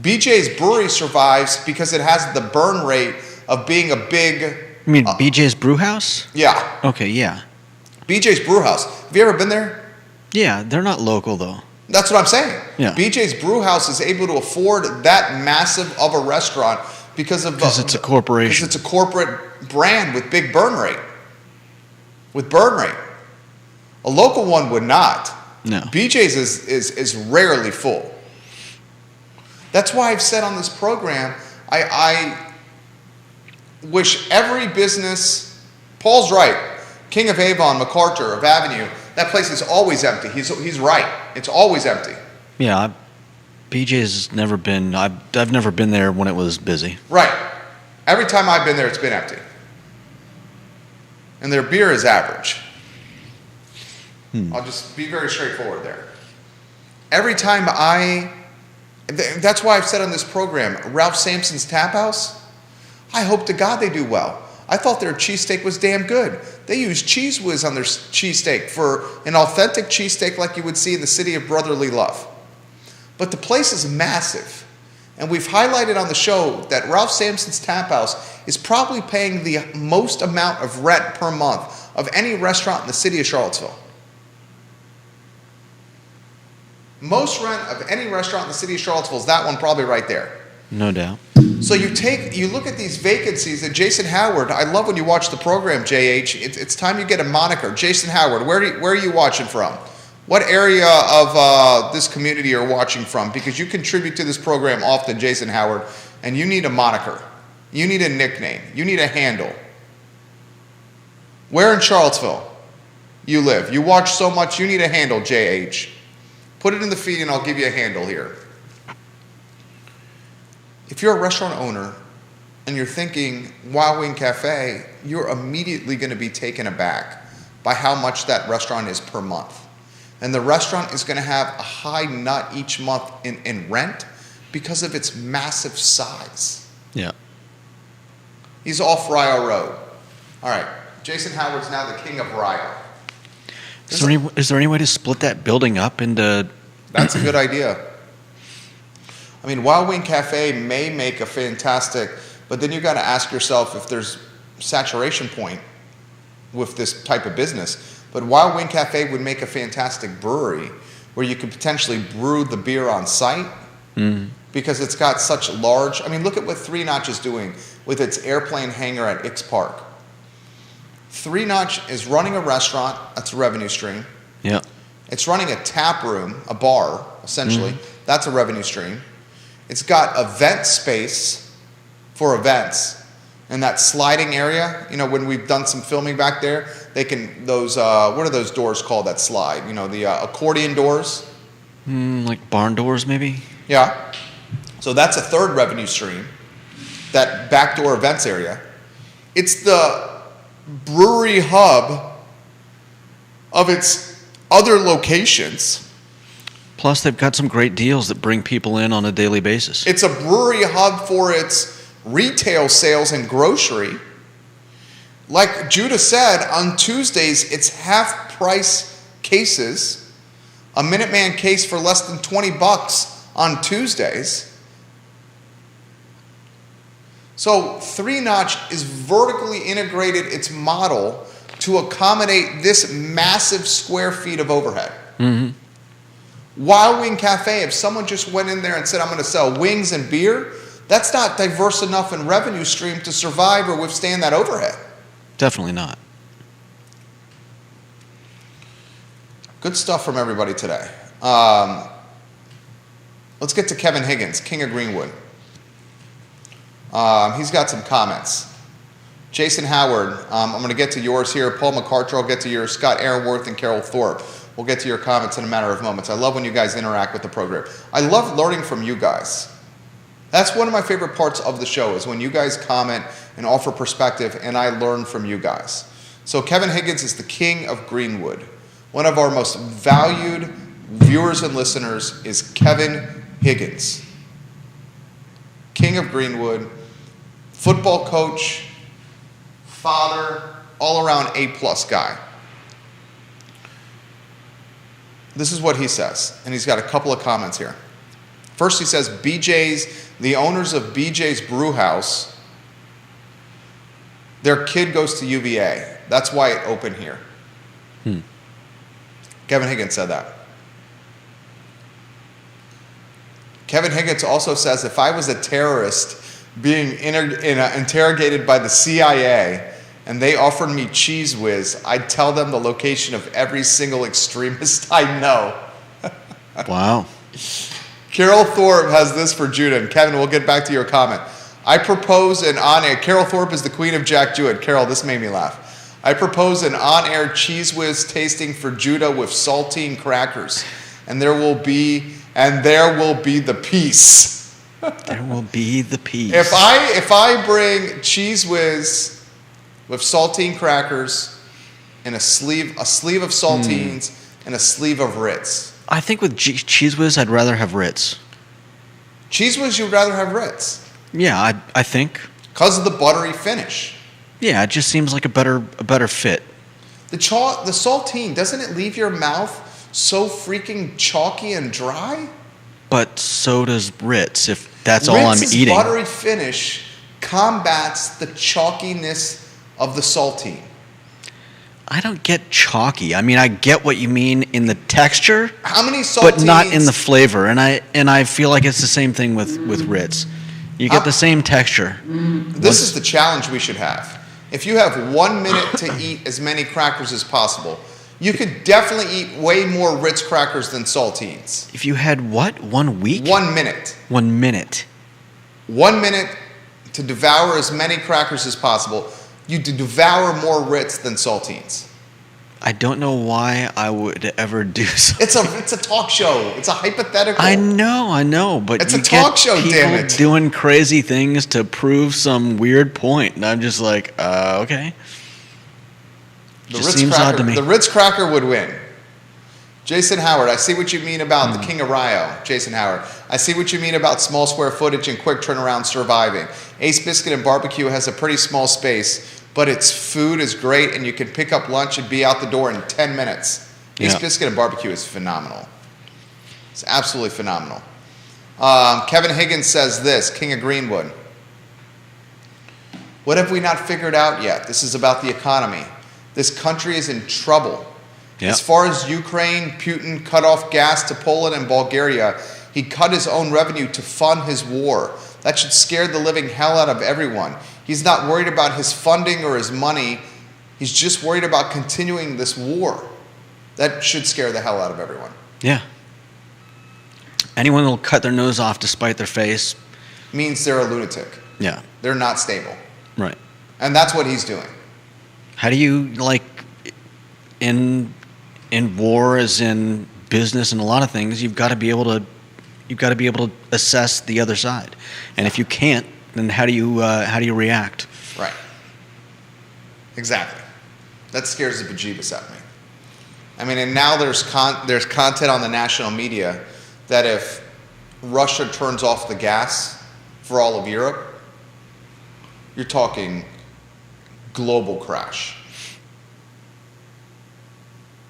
BJ's Brewery survives because it has the burn rate of being a big... You mean BJ's Brewhouse? Yeah. Okay, yeah. BJ's Brewhouse. Have you ever been there? Yeah, they're not local, though. That's what I'm saying. Yeah. BJ's Brewhouse is able to afford that massive of a restaurant because it's a corporation. Because it's a corporate brand with big burn rate. With burn rate. A local one would not. No. BJ's is rarely full. That's why I've said on this program, I wish every business, Paul's right, King of Avon, MacArthur of Avenue, that place is always empty. He's right. It's always empty. Yeah, BJ's never been, I've never been there when it was busy. Right. Every time I've been there, it's been empty. And their beer is average. I'll just be very straightforward there. Every time that's why I've said on this program, Ralph Sampson's Tap House, I hope to God they do well. I thought their cheesesteak was damn good. They use Cheese Whiz on their cheesesteak for an authentic cheesesteak like you would see in the city of brotherly love. But the place is massive. And we've highlighted on the show that Ralph Sampson's Tap House is probably paying the most amount of rent per month of any restaurant in the city of Charlottesville. Most rent of any restaurant in the city of Charlottesville is that one probably right there. No doubt. So you look at these vacancies, and Jason Howard, I love when you watch the program, JH, it's time you get a moniker. Jason Howard, where are you watching from? What area of this community you're watching from? Because you contribute to this program often, Jason Howard, and you need a moniker. You need a nickname. You need a handle. Where in Charlottesville you live? You watch so much, you need a handle, JH. Put it in the feed and I'll give you a handle here. If you're a restaurant owner and you're thinking Wild Wing Cafe, you're immediately going to be taken aback by how much that restaurant is per month. And the restaurant is going to have a high nut each month in rent because of its massive size. Yeah. He's off Rio Road. All right. Jason Howard's now the king of Rio. Is there any way to split that building up into... That's a good idea. I mean, Wild Wing Cafe may make a fantastic, but then you got to ask yourself if there's saturation point with this type of business. But Wild Wing Cafe would make a fantastic brewery where you could potentially brew the beer on site because it's got such large... I mean, look at what Three Notch is doing with its airplane hangar at Ix Park. Three Notch is running a restaurant. That's a revenue stream. Yeah. It's running a tap room, a bar, essentially. That's a revenue stream. It's got event space for events. and that sliding area. You know, when we've done some filming back there, they can those what are those doors called that slide? You know, the accordion doors. Like barn doors, maybe? Yeah. So that's a third revenue stream. That backdoor events area. It's the brewery hub of its other locations. Plus, they've got some great deals that bring people in on a daily basis. It's a brewery hub for its retail sales and grocery. Like Judah said, on Tuesdays, it's half price cases. A Minuteman case for less than $20 on Tuesdays. So 3-Notch is vertically integrated its model to accommodate this massive square feet of overhead. Mm-hmm. Wild Wing Cafe, if someone just went in there and said, I'm going to sell wings and beer, that's not diverse enough in revenue stream to survive or withstand that overhead. Definitely not. Good stuff from everybody today. Let's get to Kevin Higgins, King of Greenwood. He's got some comments. Jason Howard, I'm going to get to yours here. Paul McCarter, I'll get to yours. Scott Aaronworth and Carol Thorpe. We'll get to your comments in a matter of moments. I love when you guys interact with the program. I love learning from you guys. That's one of my favorite parts of the show is when you guys comment and offer perspective, and I learn from you guys. So Kevin Higgins is the King of Greenwood. One of our most valued viewers and listeners is Kevin Higgins. King of Greenwood, football coach, father, all-around A-plus guy. This is what he says, and he's got a couple of comments here. First, he says, the owners of BJ's Brew House, their kid goes to UVA. That's why it opened here. Kevin Higgins said that. Kevin Higgins also says, if I was a terrorist being interrogated by the CIA and they offered me Cheese Whiz, I'd tell them the location of every single extremist I know. Wow. Carol Thorpe has this for Judah. And Kevin, we'll get back to your comment. I propose an on-air, Carol Thorpe is the queen of Jack Jewett. Carol, this made me laugh. I propose an on-air Cheese Whiz tasting for Judah with saltine crackers. And there will be the peace. There will be the peace. If I bring Cheese Whiz with saltine crackers and a sleeve of saltines and a sleeve of Ritz. I think with Cheese Whiz, I'd rather have Ritz. Cheese Whiz, you'd rather have Ritz? Yeah, I think. Because of the buttery finish. Yeah, it just seems like a better fit. The saltine, doesn't it leave your mouth so freaking chalky and dry? But so does Ritz, if that's all I'm Ritz's eating. buttery finish combats the chalkiness of the saltine. I don't get chalky. I mean, I get what you mean in the texture, How many saltines? but not in the flavor. And I feel like it's the same thing with Ritz. You get the same texture. This is the challenge we should have. If you have 1 minute to eat as many crackers as possible, you could definitely eat way more Ritz crackers than saltines. If you had what? 1 week? 1 minute. 1 minute. 1 minute to devour as many crackers as possible. You'd devour more Ritz than saltines. I don't know why I would ever do so. It's a talk show. It's a hypothetical. I know, but It's you a talk get show, people damn it. doing crazy things to prove some weird point, and I'm just like, okay. Just seems odd to me. The Ritz cracker would win. Jason Howard, I see what you mean about the King of Rio. Jason Howard, I see what you mean about small square footage and quick turnaround surviving. Ace Biscuit and Barbecue has a pretty small space, but its food is great, and you can pick up lunch and be out the door in 10 minutes. Ace Biscuit and Barbecue is phenomenal. It's absolutely phenomenal. Kevin Higgins says this, King of Greenwood. What have we not figured out yet? This is about the economy. This country is in trouble. Yep. As far as Ukraine, Putin cut off gas to Poland and Bulgaria. He cut his own revenue to fund his war. That should scare the living hell out of everyone. He's not worried about his funding or his money. He's just worried about continuing this war. That should scare the hell out of everyone. Yeah. Anyone that'll cut their nose off to spite their face. Means they're a lunatic. Yeah. They're not stable. Right. And that's what he's doing. How do you, like, in war, as in business and a lot of things, you've got to be able to assess the other side. And if you can't, then how do you react? Right. Exactly. That scares the bejeebus out of me. I mean, and now there's content on the national media that if Russia turns off the gas for all of Europe, you're talking global crash.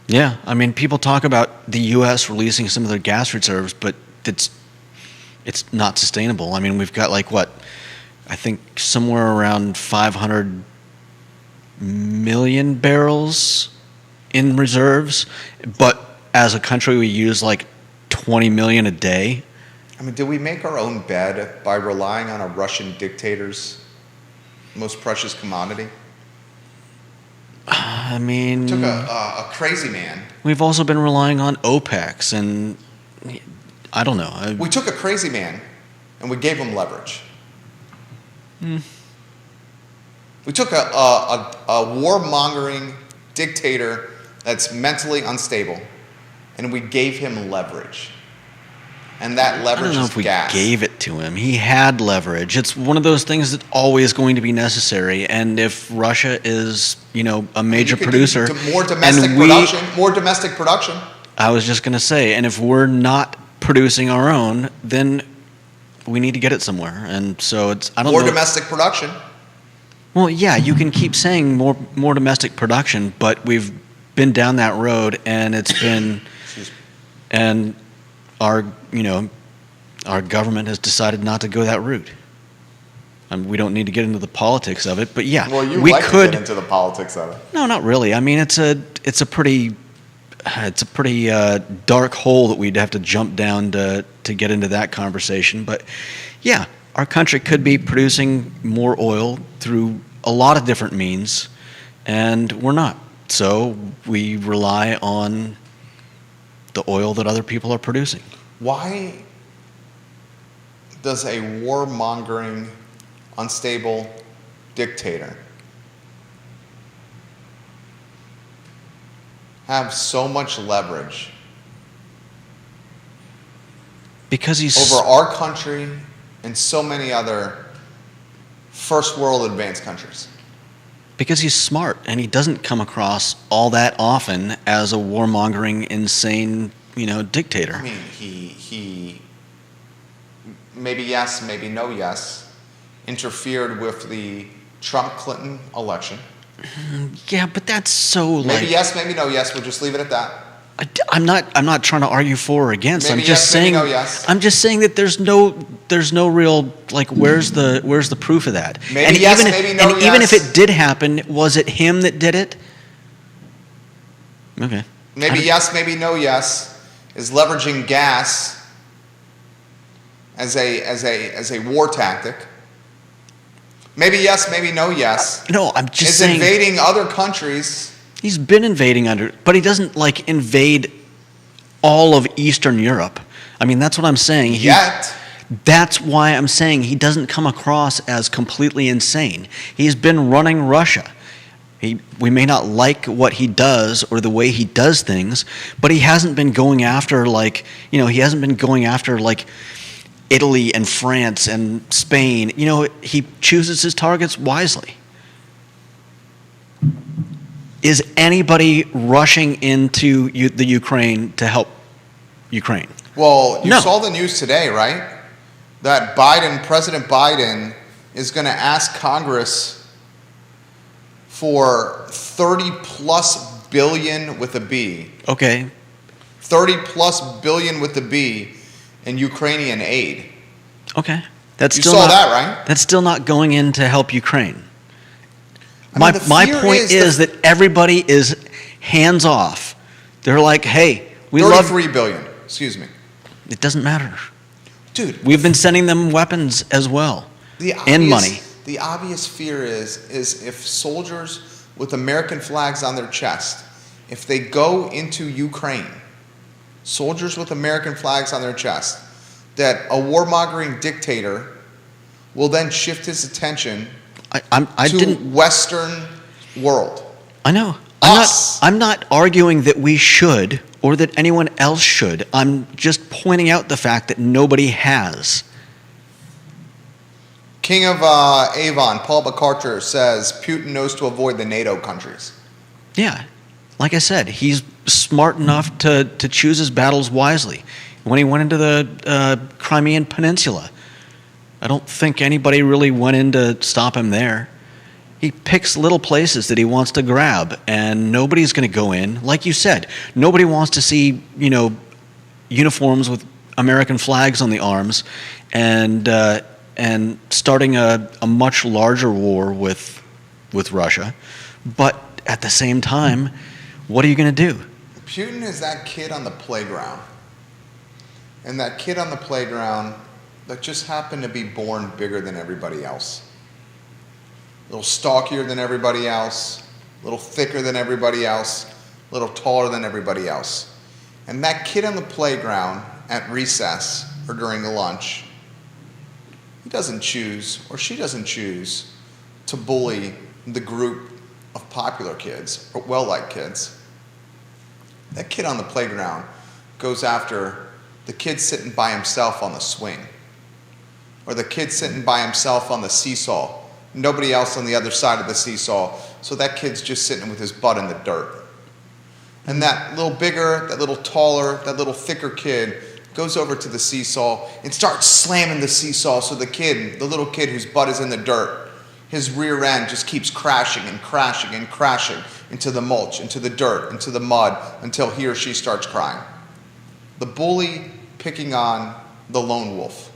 Yeah, I mean, people talk about the U.S. releasing some of their gas reserves, but it's not sustainable. I mean, we've got like what? I think somewhere around 500 million barrels in reserves, but as a country we use like 20 million a day. I mean, did we make our own bed by relying on a Russian dictator's most precious commodity? I mean, Took a crazy man. we've also been relying on OPECs, and I don't know. We took a crazy man and we gave him leverage. We took a warmongering dictator that's mentally unstable, and we gave him leverage. And that I leverage don't know is if we gas. gave it to him. He had leverage. It's one of those things that's always going to be necessary. And if Russia is, a major You could producer, do more domestic and production. More domestic production. I was just going to say, and if we're not producing our own, then we need to get it somewhere. And so I don't More know. domestic production. Well, yeah, you can keep saying more domestic production, but we've been down that road, and it's been, and our government has decided not to go that route. We don't need to get into the politics of it, but yeah, Well, you we like could. to get into the politics of it. No, not really. I mean, it's a pretty dark hole that we'd have to jump down to get into that conversation. But yeah, our country could be producing more oil through a lot of different means, and we're not. So we rely on the oil that other people are producing. Why does a warmongering, unstable dictator have so much leverage Because he's over our country and so many other first world advanced countries? Because he's smart, and he doesn't come across all that often as a warmongering, insane, dictator. I mean, he maybe yes, maybe no yes, interfered with the Trump-Clinton election. Yeah, but that's so Maybe yes, maybe no yes. We'll just leave it at that. I'm not trying to argue for or against. Maybe I'm just yes, maybe saying. no yes. I'm just saying that there's no real, like, where's the proof of that? Maybe and yes, even maybe no and even if yes. it did happen, was it him that did it? Okay. Maybe yes, maybe no yes is leveraging gas as a war tactic. Maybe yes, maybe no yes No, I'm just is saying. invading other countries. He's been invading but he doesn't like invade all of Eastern Europe. I mean, that's what I'm saying. Yet. That's why I'm saying he doesn't come across as completely insane. He's been running Russia. We may not like what he does or the way he does things, but he hasn't been going after Italy and France and Spain. He chooses his targets wisely. Is anybody rushing into the Ukraine to help Ukraine? Well, you No. saw the news today, right? That President Biden is going to ask Congress for 30 plus billion with a B. Okay, 30 plus billion with a B in Ukrainian aid. okay. That's You still saw not, that, right? That's still not going in to help Ukraine. I mean, the My fear point is that everybody is hands off. They're like, hey, we love. 33 billion, excuse me. It doesn't matter. Dude, We've been sending them weapons as well, and money. The obvious fear is if soldiers with American flags on their chest, if they go into Ukraine, soldiers with American flags on their chest, that a warmongering dictator will then shift his attention I to didn't. Western world. I know. Us. I'm not arguing that we should or that anyone else should. I'm just pointing out the fact that nobody has. King of Avon, Paul MacArthur, says Putin knows to avoid the NATO countries. Yeah. Like I said, he's smart enough to choose his battles wisely. When he went into the Crimean Peninsula, I don't think anybody really went in to stop him there. He picks little places that he wants to grab, and nobody's going to go in. Like you said, nobody wants to see, uniforms with American flags on the arms, and starting a much larger war with Russia. But at the same time, what are you going to do? Putin is that kid on the playground. And that kid on the playground that just happened to be born bigger than everybody else. A little stockier than everybody else, a little thicker than everybody else, a little taller than everybody else. And that kid on the playground at recess or during the lunch, he doesn't choose, or she doesn't choose, to bully the group of popular kids or well-liked kids. That kid on the playground goes after the kid sitting by himself on the swing, or the kid sitting by himself on the seesaw, nobody else on the other side of the seesaw, so that kid's just sitting with his butt in the dirt. And that little bigger, that little taller, that little thicker kid goes over to the seesaw and starts slamming the seesaw, so the little kid whose butt is in the dirt, his rear end just keeps crashing and crashing and crashing into the mulch, into the dirt, into the mud, until he or she starts crying. The bully picking on the lone wolf.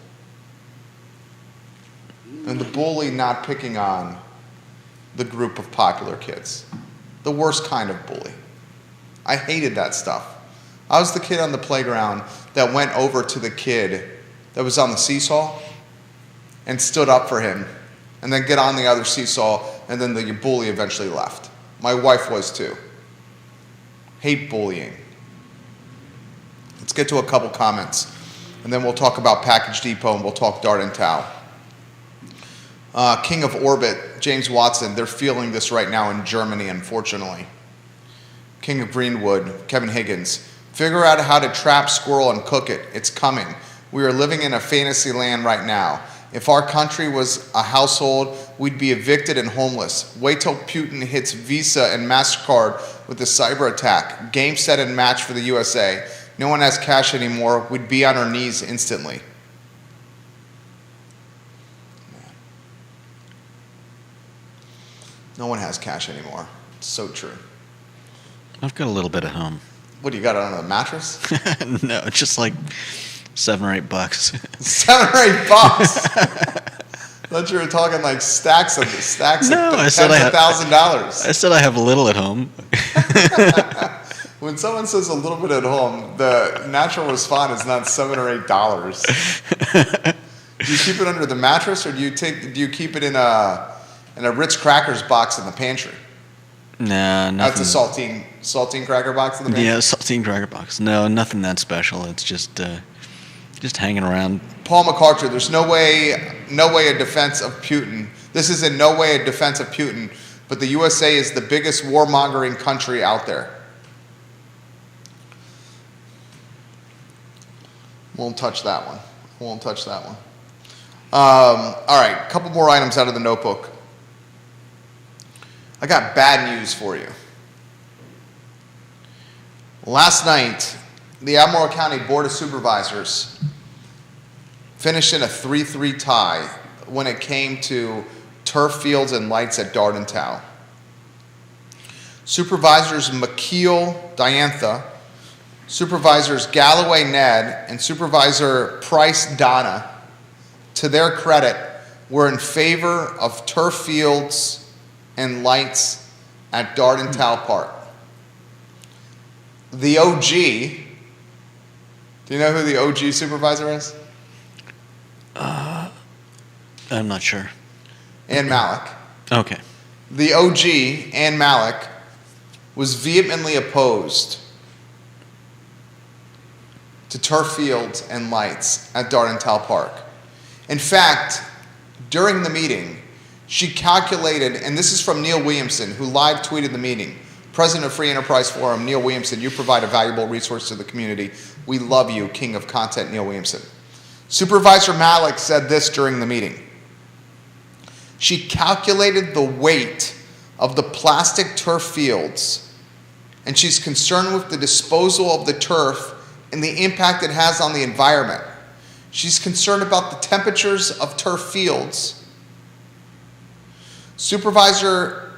And the bully not picking on the group of popular kids. The worst kind of bully. I hated that stuff. I was the kid on the playground that went over to the kid that was on the seesaw and stood up for him, and then get on the other seesaw, and then the bully eventually left. My wife was too. Hate bullying. Let's get to a couple comments, and then we'll talk about Package Depot, and we'll talk Dart and Tao. King of Orbit, James Watson, they're feeling this right now in Germany, unfortunately. King of Greenwood, Kevin Higgins, figure out how to trap squirrel and cook it. It's coming. We are living in a fantasy land right now. If our country was a household, we'd be evicted and homeless. Wait till Putin hits Visa and MasterCard with a cyber attack. Game, set, and match for the USA. No one has cash anymore. We'd be on our knees instantly. No one has cash anymore. It's so true. I've got a little bit at home. What, do you got it under the mattress? No, it's just like $7 or $8. $7 or $8? Thought you were talking like stacks of No, I tens said of $1,000. I said I have a little at home. When someone says a little bit at home, the natural response is not $7 or $8. Do you keep it under the mattress, or do you keep it in a Ritz Crackers box in the pantry? No, nothing. That's a saltine cracker box in the pantry? Yeah, saltine cracker box. No, nothing that special. It's just hanging around. Paul MacArthur, there's no way a defense of Putin. This is in no way a defense of Putin, but the USA is the biggest warmongering country out there. Won't touch that one. All right, a couple more items out of the notebook. I got bad news for you. Last night, the Albemarle County Board of Supervisors finished in a 3-3 tie when it came to turf fields and lights at Dart and Tao. Supervisors McKeel Diantha, Supervisors Galloway Ned, and Supervisor Price Donna, to their credit, were in favor of turf fields and lights at Dart and Tao Park. The OG, do you know who the OG supervisor is? I'm not sure. Ann Malik. Okay. The OG, Ann Malik, was vehemently opposed to turf fields and lights at Dart and Tao Park. In fact, during the meeting, She calculated, and this is from Neil Williamson, who live tweeted the meeting. President of Free Enterprise Forum, Neil Williamson, you provide a valuable resource to the community. We love you, King of Content, Neil Williamson. Supervisor Malik said this during the meeting. She calculated the weight of the plastic turf fields, and she's concerned with the disposal of the turf and the impact it has on the environment. She's concerned about the temperatures of turf fields. Supervisor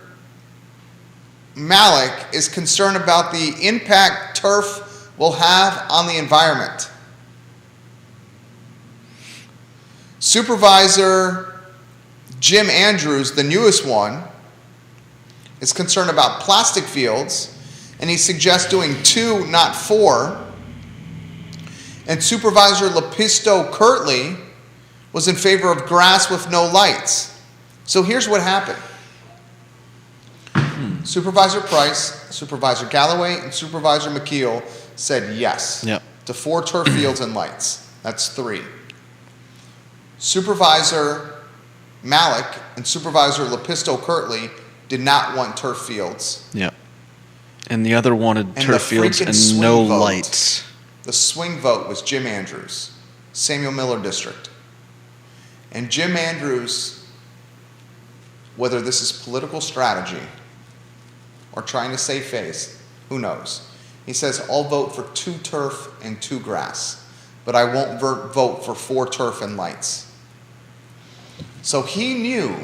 Malik is concerned about the impact turf will have on the environment. Supervisor Jim Andrews, the newest one, is concerned about plastic fields, and he suggests doing 2, not 4. And Supervisor Lepisto Kirtley was in favor of grass with no lights. So here's what happened. Supervisor Price, Supervisor Galloway, and Supervisor McKeel said yes to 4 turf fields and lights. That's 3. Supervisor Malik and Supervisor Lepisto Kirtley did not want turf fields. Yep. And the other wanted And turf the fields freaking and swing no vote. lights. The swing vote was Jim Andrews, Samuel Miller District. And Jim Andrews, whether this is political strategy or trying to save face, who knows? He says, I'll vote for 2 turf and 2 grass, but I won't vote for 4 turf and lights. So he knew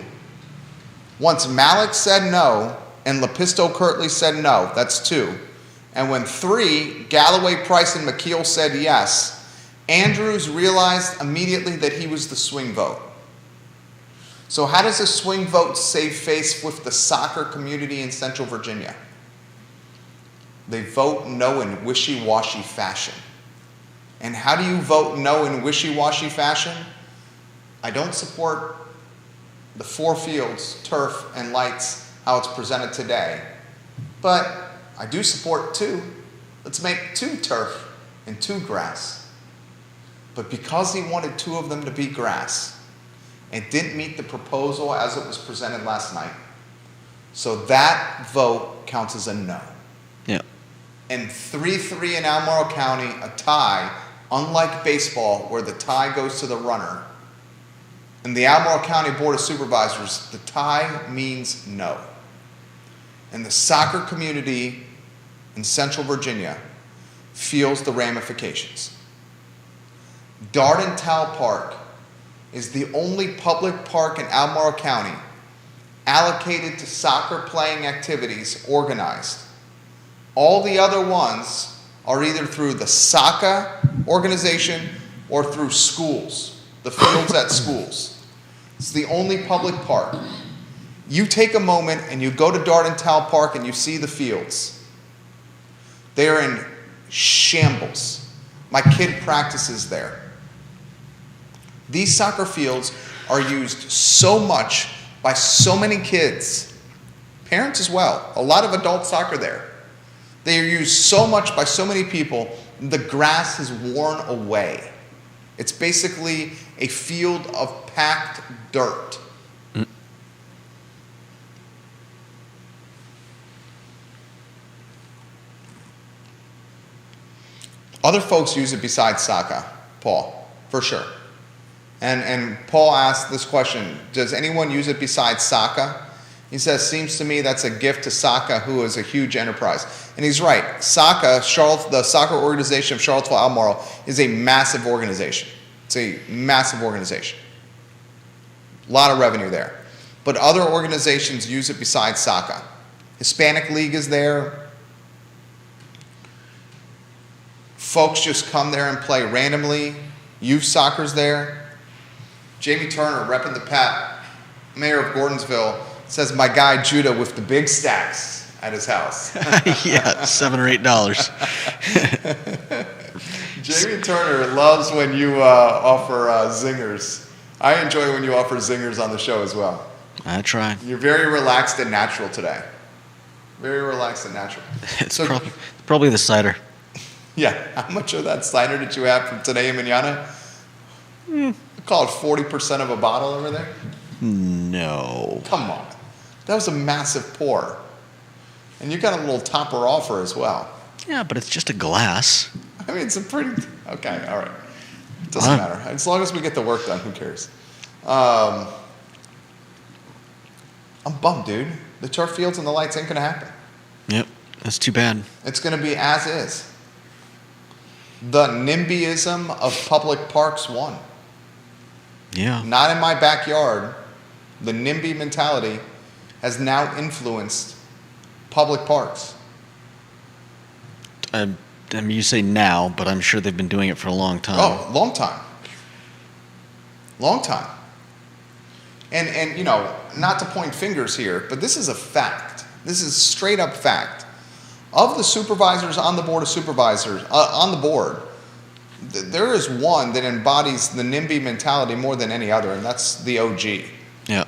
once Malik said no and Lepisto Kirtley said no, that's 2. And when 3, Galloway, Price, and McKeel said yes, Andrews realized immediately that he was the swing vote. So how does a swing vote save face with the soccer community in Central Virginia? They vote no in wishy-washy fashion. And how do you vote no in wishy-washy fashion? I don't support the 4 fields, turf, and lights, how it's presented today. But I do support 2. Let's make 2 turf and 2 grass. But because he wanted 2 of them to be grass, it didn't meet the proposal as it was presented last night. So that vote counts as a no. Yeah. And 3-3 in Albemarle County, a tie, unlike baseball where the tie goes to the runner. In the Albemarle County Board of Supervisors, the tie means no. And the soccer community in Central Virginia feels the ramifications. Dardental Park is the only public park in Albemarle County allocated to soccer playing activities organized. All the other ones are either through the soccer organization or through schools, the fields at schools. It's the only public park. You take a moment and you go to Dardental Park and you see the fields. They're in shambles. My kid practices there. These soccer fields are used so much by so many kids, parents as well, a lot of adult soccer there. They are used so much by so many people, the grass has worn away. It's basically a field of packed dirt. Other folks use it besides soccer, Paul, for sure. And Paul asked this question, does anyone use it besides soccer? He says, seems to me that's a gift to SACA, who is a huge enterprise. And he's right. SACA, the soccer organization of Charlottesville Albemarle, is a massive organization. It's a massive organization. A lot of revenue there. But other organizations use it besides SACA. Hispanic League is there. Folks just come there and play randomly. Youth soccer's there. Jamie Turner, repping the Pat, mayor of Gordonsville, says my guy Judah with the big stacks at his house. Yeah, $7 or $8. Jamie Turner loves when you offer zingers. I enjoy when you offer zingers on the show as well. I try. You're very relaxed and natural today. Very relaxed and natural. It's probably the cider. Yeah. How much of that cider did you have from today in Manana? I call it 40% of a bottle over there. no. Come on. That was a massive pour. And you got a little topper offer as well. Yeah, but it's just a glass. I mean, it's a pretty... Okay, all right. It doesn't matter. As long as we get the work done, who cares? I'm bummed, dude. The turf fields and the lights ain't going to happen. Yep, that's too bad. It's going to be as is. The NIMBYism of public parks won. Yeah. Not in my backyard. The NIMBY mentality has now influenced public parks. I mean, you say now, but I'm sure they've been doing it for a long time. Oh, long time. Long time. And you know, not to point fingers here, but this is a fact. This is straight up fact. Of the supervisors on the board of supervisors, on the board, there is one that embodies the NIMBY mentality more than any other, and that's the OG. Yeah.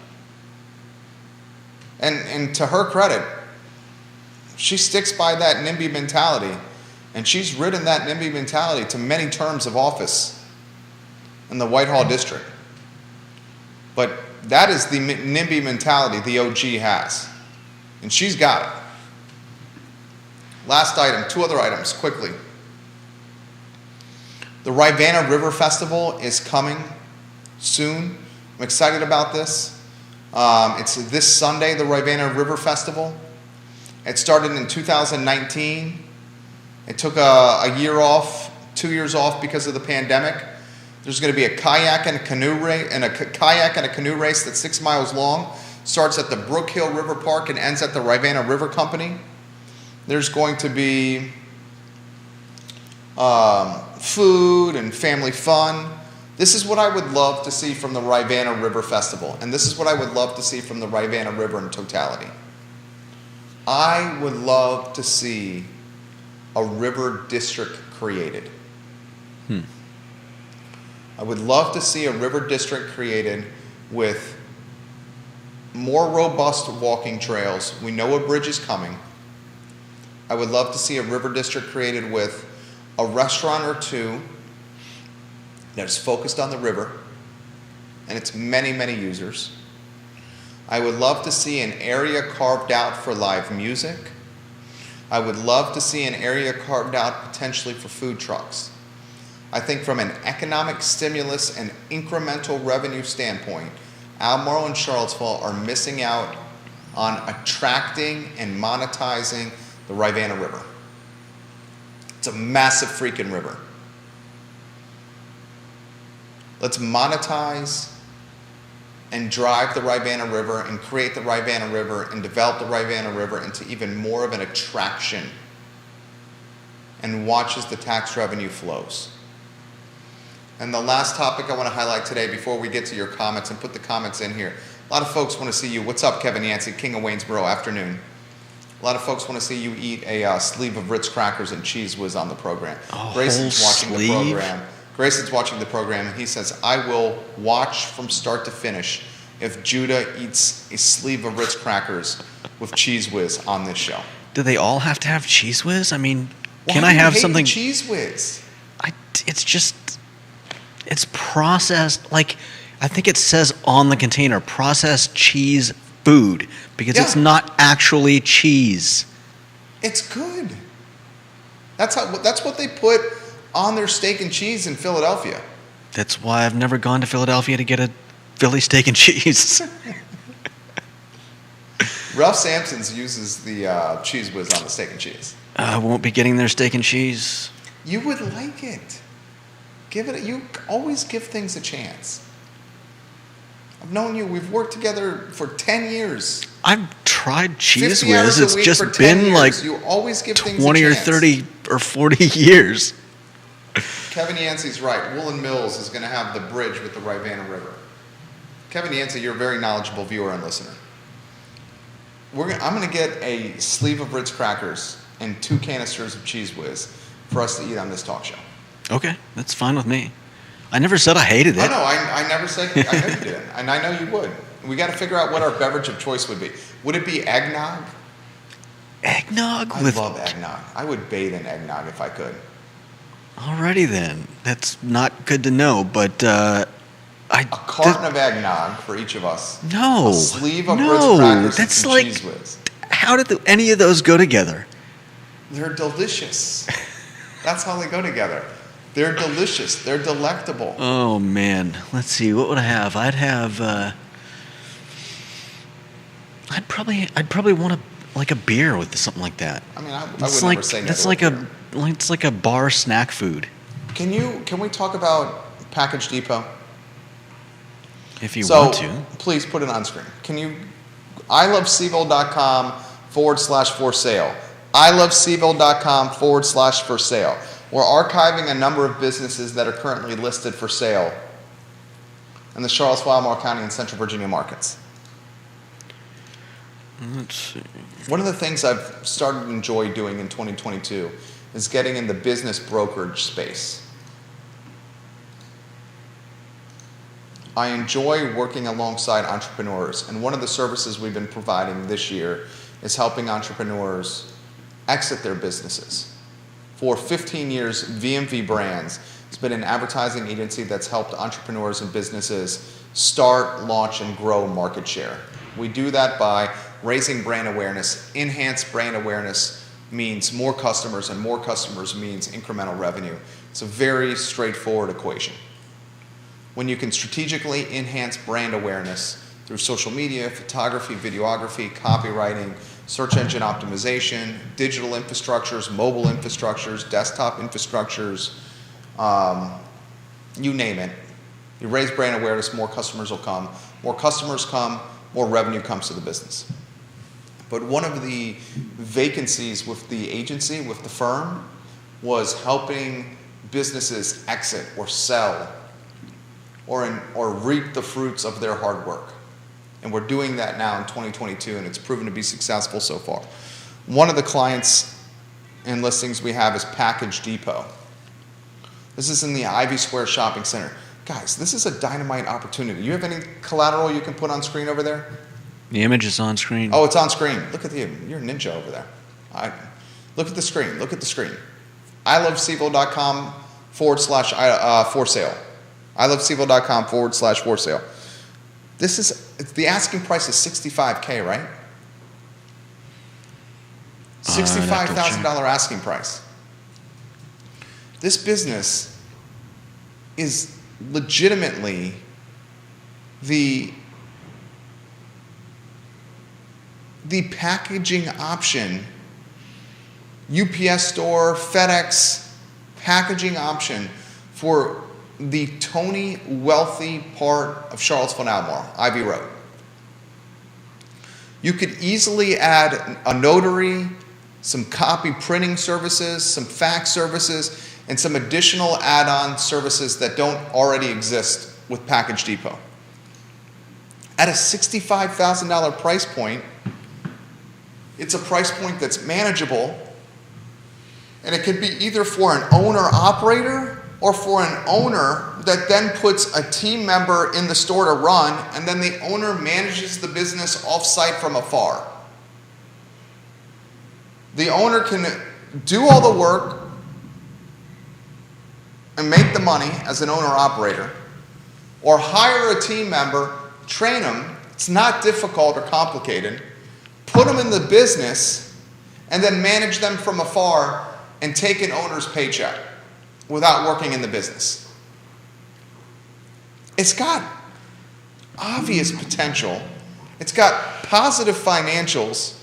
And to her credit, she sticks by that NIMBY mentality, and she's ridden that NIMBY mentality to many terms of office in the Whitehall district. But that is the NIMBY mentality the OG has, and she's got it. Last item, two other items, quickly. The Rivanna River Festival is coming soon. I'm excited about this. It's this Sunday, the Rivanna River Festival. It started in 2019. It took a year off, 2 years off because of the pandemic. There's going to be a kayak and a canoe race, that's 6 miles long. Starts at the Brook Hill River Park and ends at the Rivanna River Company. There's going to be food and family fun. This is what I would love to see from the Rivanna River Festival, and this is what I would love to see from the Rivanna River in totality. I would love to see a river district created. I would love to see a river district created with more robust walking trails. We know a bridge is coming. I would love to see a river district created with a restaurant or two that is focused on the river and its many, many users. I would love to see an area carved out for live music. I would love to see an area carved out potentially for food trucks. I think from an economic stimulus and incremental revenue standpoint, Albemarle and Charlottesville are missing out on attracting and monetizing the Rivanna River. It's a massive freaking river. Let's monetize and drive the Rivanna River and create the Rivanna River and develop the Rivanna River into even more of an attraction, and watch as the tax revenue flows. And the last topic I want to highlight today before we get to your comments, and put the comments in here. A lot of folks want to see you. What's up, Kevin Yancey, King of Waynesboro, afternoon. A lot of folks want to see you eat a sleeve of Ritz crackers and Cheese Whiz on the program. Grayson's watching the program. Grayson's watching the program, and he says, I will watch from start to finish if Judah eats a sleeve of Ritz crackers with Cheese Whiz on this show. Do they all have to have Cheese Whiz? I mean, Why can do I you have hate something? Cheese Whiz? It's processed, like, I think it says on the container, processed cheese food, because it's not actually cheese. It's good. That's what they put on their steak and cheese in Philadelphia. That's why I've never gone to Philadelphia to get a Philly steak and cheese. Ralph Sampson's uses the Cheese Whiz on the steak and cheese. I won't be getting their steak and cheese. You would like it. You always give things a chance. I've known you. We've worked together for 10 years. I've tried Cheese 50 hours Whiz. a It's week just for 10 been years. like You always give things a 20 or chance. 30 or 40 years. Kevin Yancey's right. Woolen Mills is going to have the bridge with the Rivanna River. Kevin Yancey, you're a very knowledgeable viewer and listener. I'm going to get a sleeve of Ritz crackers and 2 canisters of Cheese Whiz for us to eat on this talk show. Okay, that's fine with me. I never said I hated it. I know. I never said. I know you did, and I know you would. We got to figure out what our beverage of choice would be. Would it be eggnog? Eggnog? I love eggnog. I would bathe in eggnog if I could. Alrighty then. That's not good to know, but A carton of eggnog for each of us. No. A sleeve of no, Ritz crackers that's and some like, Cheez Whiz. how did any of those go together? They're delicious. That's how they go together. They're delicious. They're delectable. Oh man, let's see. What would I have? I'd have. I'd probably want a beer with something like that. I mean, I would It's never like say no that's to like beer. it's like a bar snack food. Can we talk about Package Depot? If you want to. Please put it on screen. Can you, iloveseville.com/for sale. iloveseville.com/for sale. We're archiving a number of businesses that are currently listed for sale in the Charlottesville, Albemarle County, and Central Virginia markets. Let's see. One of the things I've started to enjoy doing in 2022 is getting in the business brokerage space. I enjoy working alongside entrepreneurs, and one of the services we've been providing this year is helping entrepreneurs exit their businesses. For 15 years, VMV Brands has been an advertising agency that's helped entrepreneurs and businesses start, launch, and grow market share. We do that by raising brand awareness. Enhanced brand awareness means more customers, and more customers means incremental revenue. It's a very straightforward equation. When you can strategically enhance brand awareness through social media, photography, videography, copywriting, search engine optimization, digital infrastructures, mobile infrastructures, desktop infrastructures, you name it. You raise brand awareness, more customers will come. More customers come, more revenue comes to the business. But one of the vacancies with the agency, with the firm, was helping businesses exit or sell or reap the fruits of their hard work. And we're doing that now in 2022, and it's proven to be successful so far. One of the clients and listings we have is Package Depot. This is in the Ivy Square Shopping Center. Guys, this is a dynamite opportunity. You have any collateral you can put on screen over there? The image is on screen. Oh, it's on screen. Look at you. You're a ninja over there. Look at the screen. Look at the screen. iloveseville.com/for sale. iloveseville.com/for sale. The asking price is $65K, right? $65,000 asking price. This business is legitimately the packaging option, UPS store, FedEx packaging option for the Tony wealthy part of Charlottesville and Albemarle, Ivy Road. You could easily add a notary, some copy printing services, some fax services, and some additional add-on services that don't already exist with Package Depot. At a $65,000 price point, it's a price point that's manageable, and it could be either for an owner-operator or for an owner that then puts a team member in the store to run, and then the owner manages the business off-site from afar. The owner can do all the work and make the money as an owner-operator, or hire a team member, train them, it's not difficult or complicated, put them in the business, and then manage them from afar and take an owner's paycheck without working in the business. It's got obvious potential. It's got positive financials.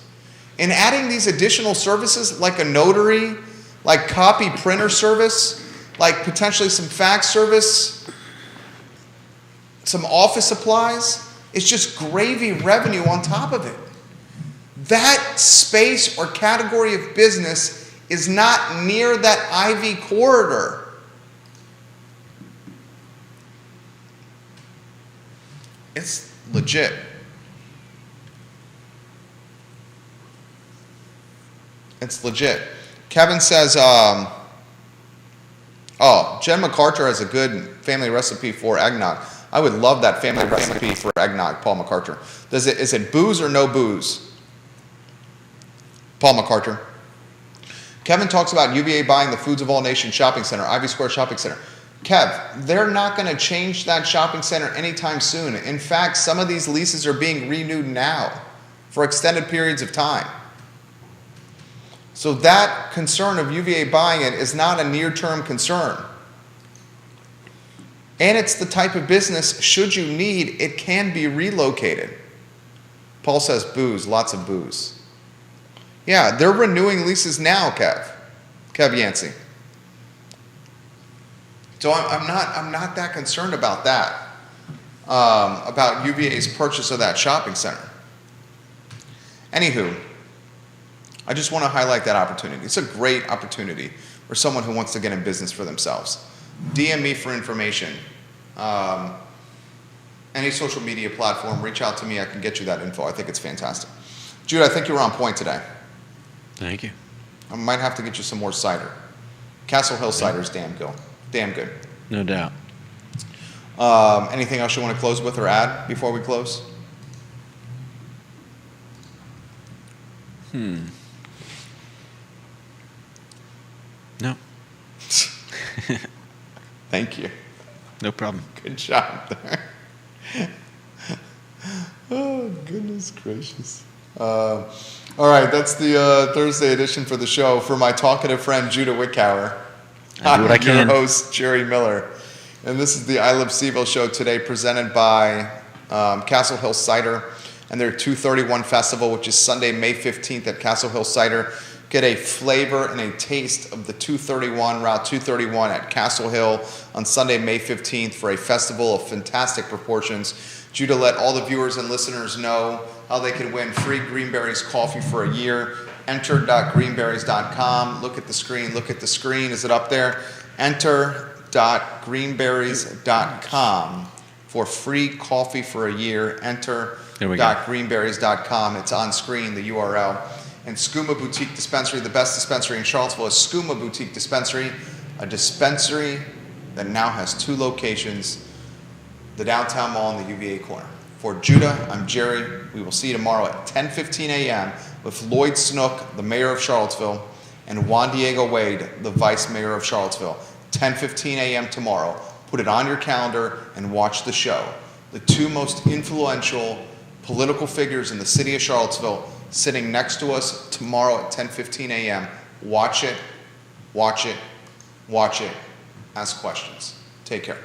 And adding these additional services like a notary, like copy printer service, like potentially some fax service, some office supplies, it's just gravy revenue on top of it. That space or category of business is not near that Ivy corridor. It's legit. It's legit. Kevin says, Jen MacArthur has a good family recipe for eggnog. I would love that family recipe for eggnog, Paul MacArthur. Is it booze or no booze? Paul MacArthur. Kevin talks about UVA buying the Foods of All Nations Shopping Center, Ivy Square Shopping Center. Kev, they're not going to change that shopping center anytime soon. In fact, some of these leases are being renewed now for extended periods of time. So that concern of UVA buying it is not a near-term concern. And it's the type of business, should you need, it can be relocated. Paul says booze, lots of booze. Yeah, they're renewing leases now, Kev Yancey. So I'm not that concerned about that, about UVA's purchase of that shopping center. Anywho, I just want to highlight that opportunity. It's a great opportunity for someone who wants to get in business for themselves. DM me for information. Any social media platform, reach out to me. I can get you that info. I think it's fantastic. Jude, I think you were on point today. Thank you. I might have to get you some more cider. Castle Hill cider is damn good. No doubt. Anything else you want to close with or add before we close? No. Thank you. No problem. Good job there. Oh, goodness gracious. All right, that's the Thursday edition for the show. For my talkative friend, Judah Wickower, I do what I can. your host, Jerry Miller. And this is the I Love CVille show today, presented by Castle Hill Cider and their 231 Festival, which is Sunday, May 15th at Castle Hill Cider. Get a flavor and a taste of the 231, Route 231 at Castle Hill on Sunday, May 15th for a festival of fantastic proportions. Judah, let all the viewers and listeners know how they can win free Greenberries coffee for a year. Enter.greenberries.com. Look at the screen. Is it up there? Enter.greenberries.com for free coffee for a year. Enter.greenberries.com. It's on screen, the URL. And Skooma Boutique Dispensary, the best dispensary in Charlottesville, is Skooma Boutique Dispensary, a dispensary that now has 2 locations, the downtown mall and the UVA corner. For Judah, I'm Jerry. We will see you tomorrow at 10:15 a.m. with Lloyd Snook, the mayor of Charlottesville, and Juan Diego Wade, the vice mayor of Charlottesville. 10:15 a.m. tomorrow. Put it on your calendar and watch the show. The 2 most influential political figures in the city of Charlottesville sitting next to us tomorrow at 10:15 a.m. Watch it. Ask questions. Take care.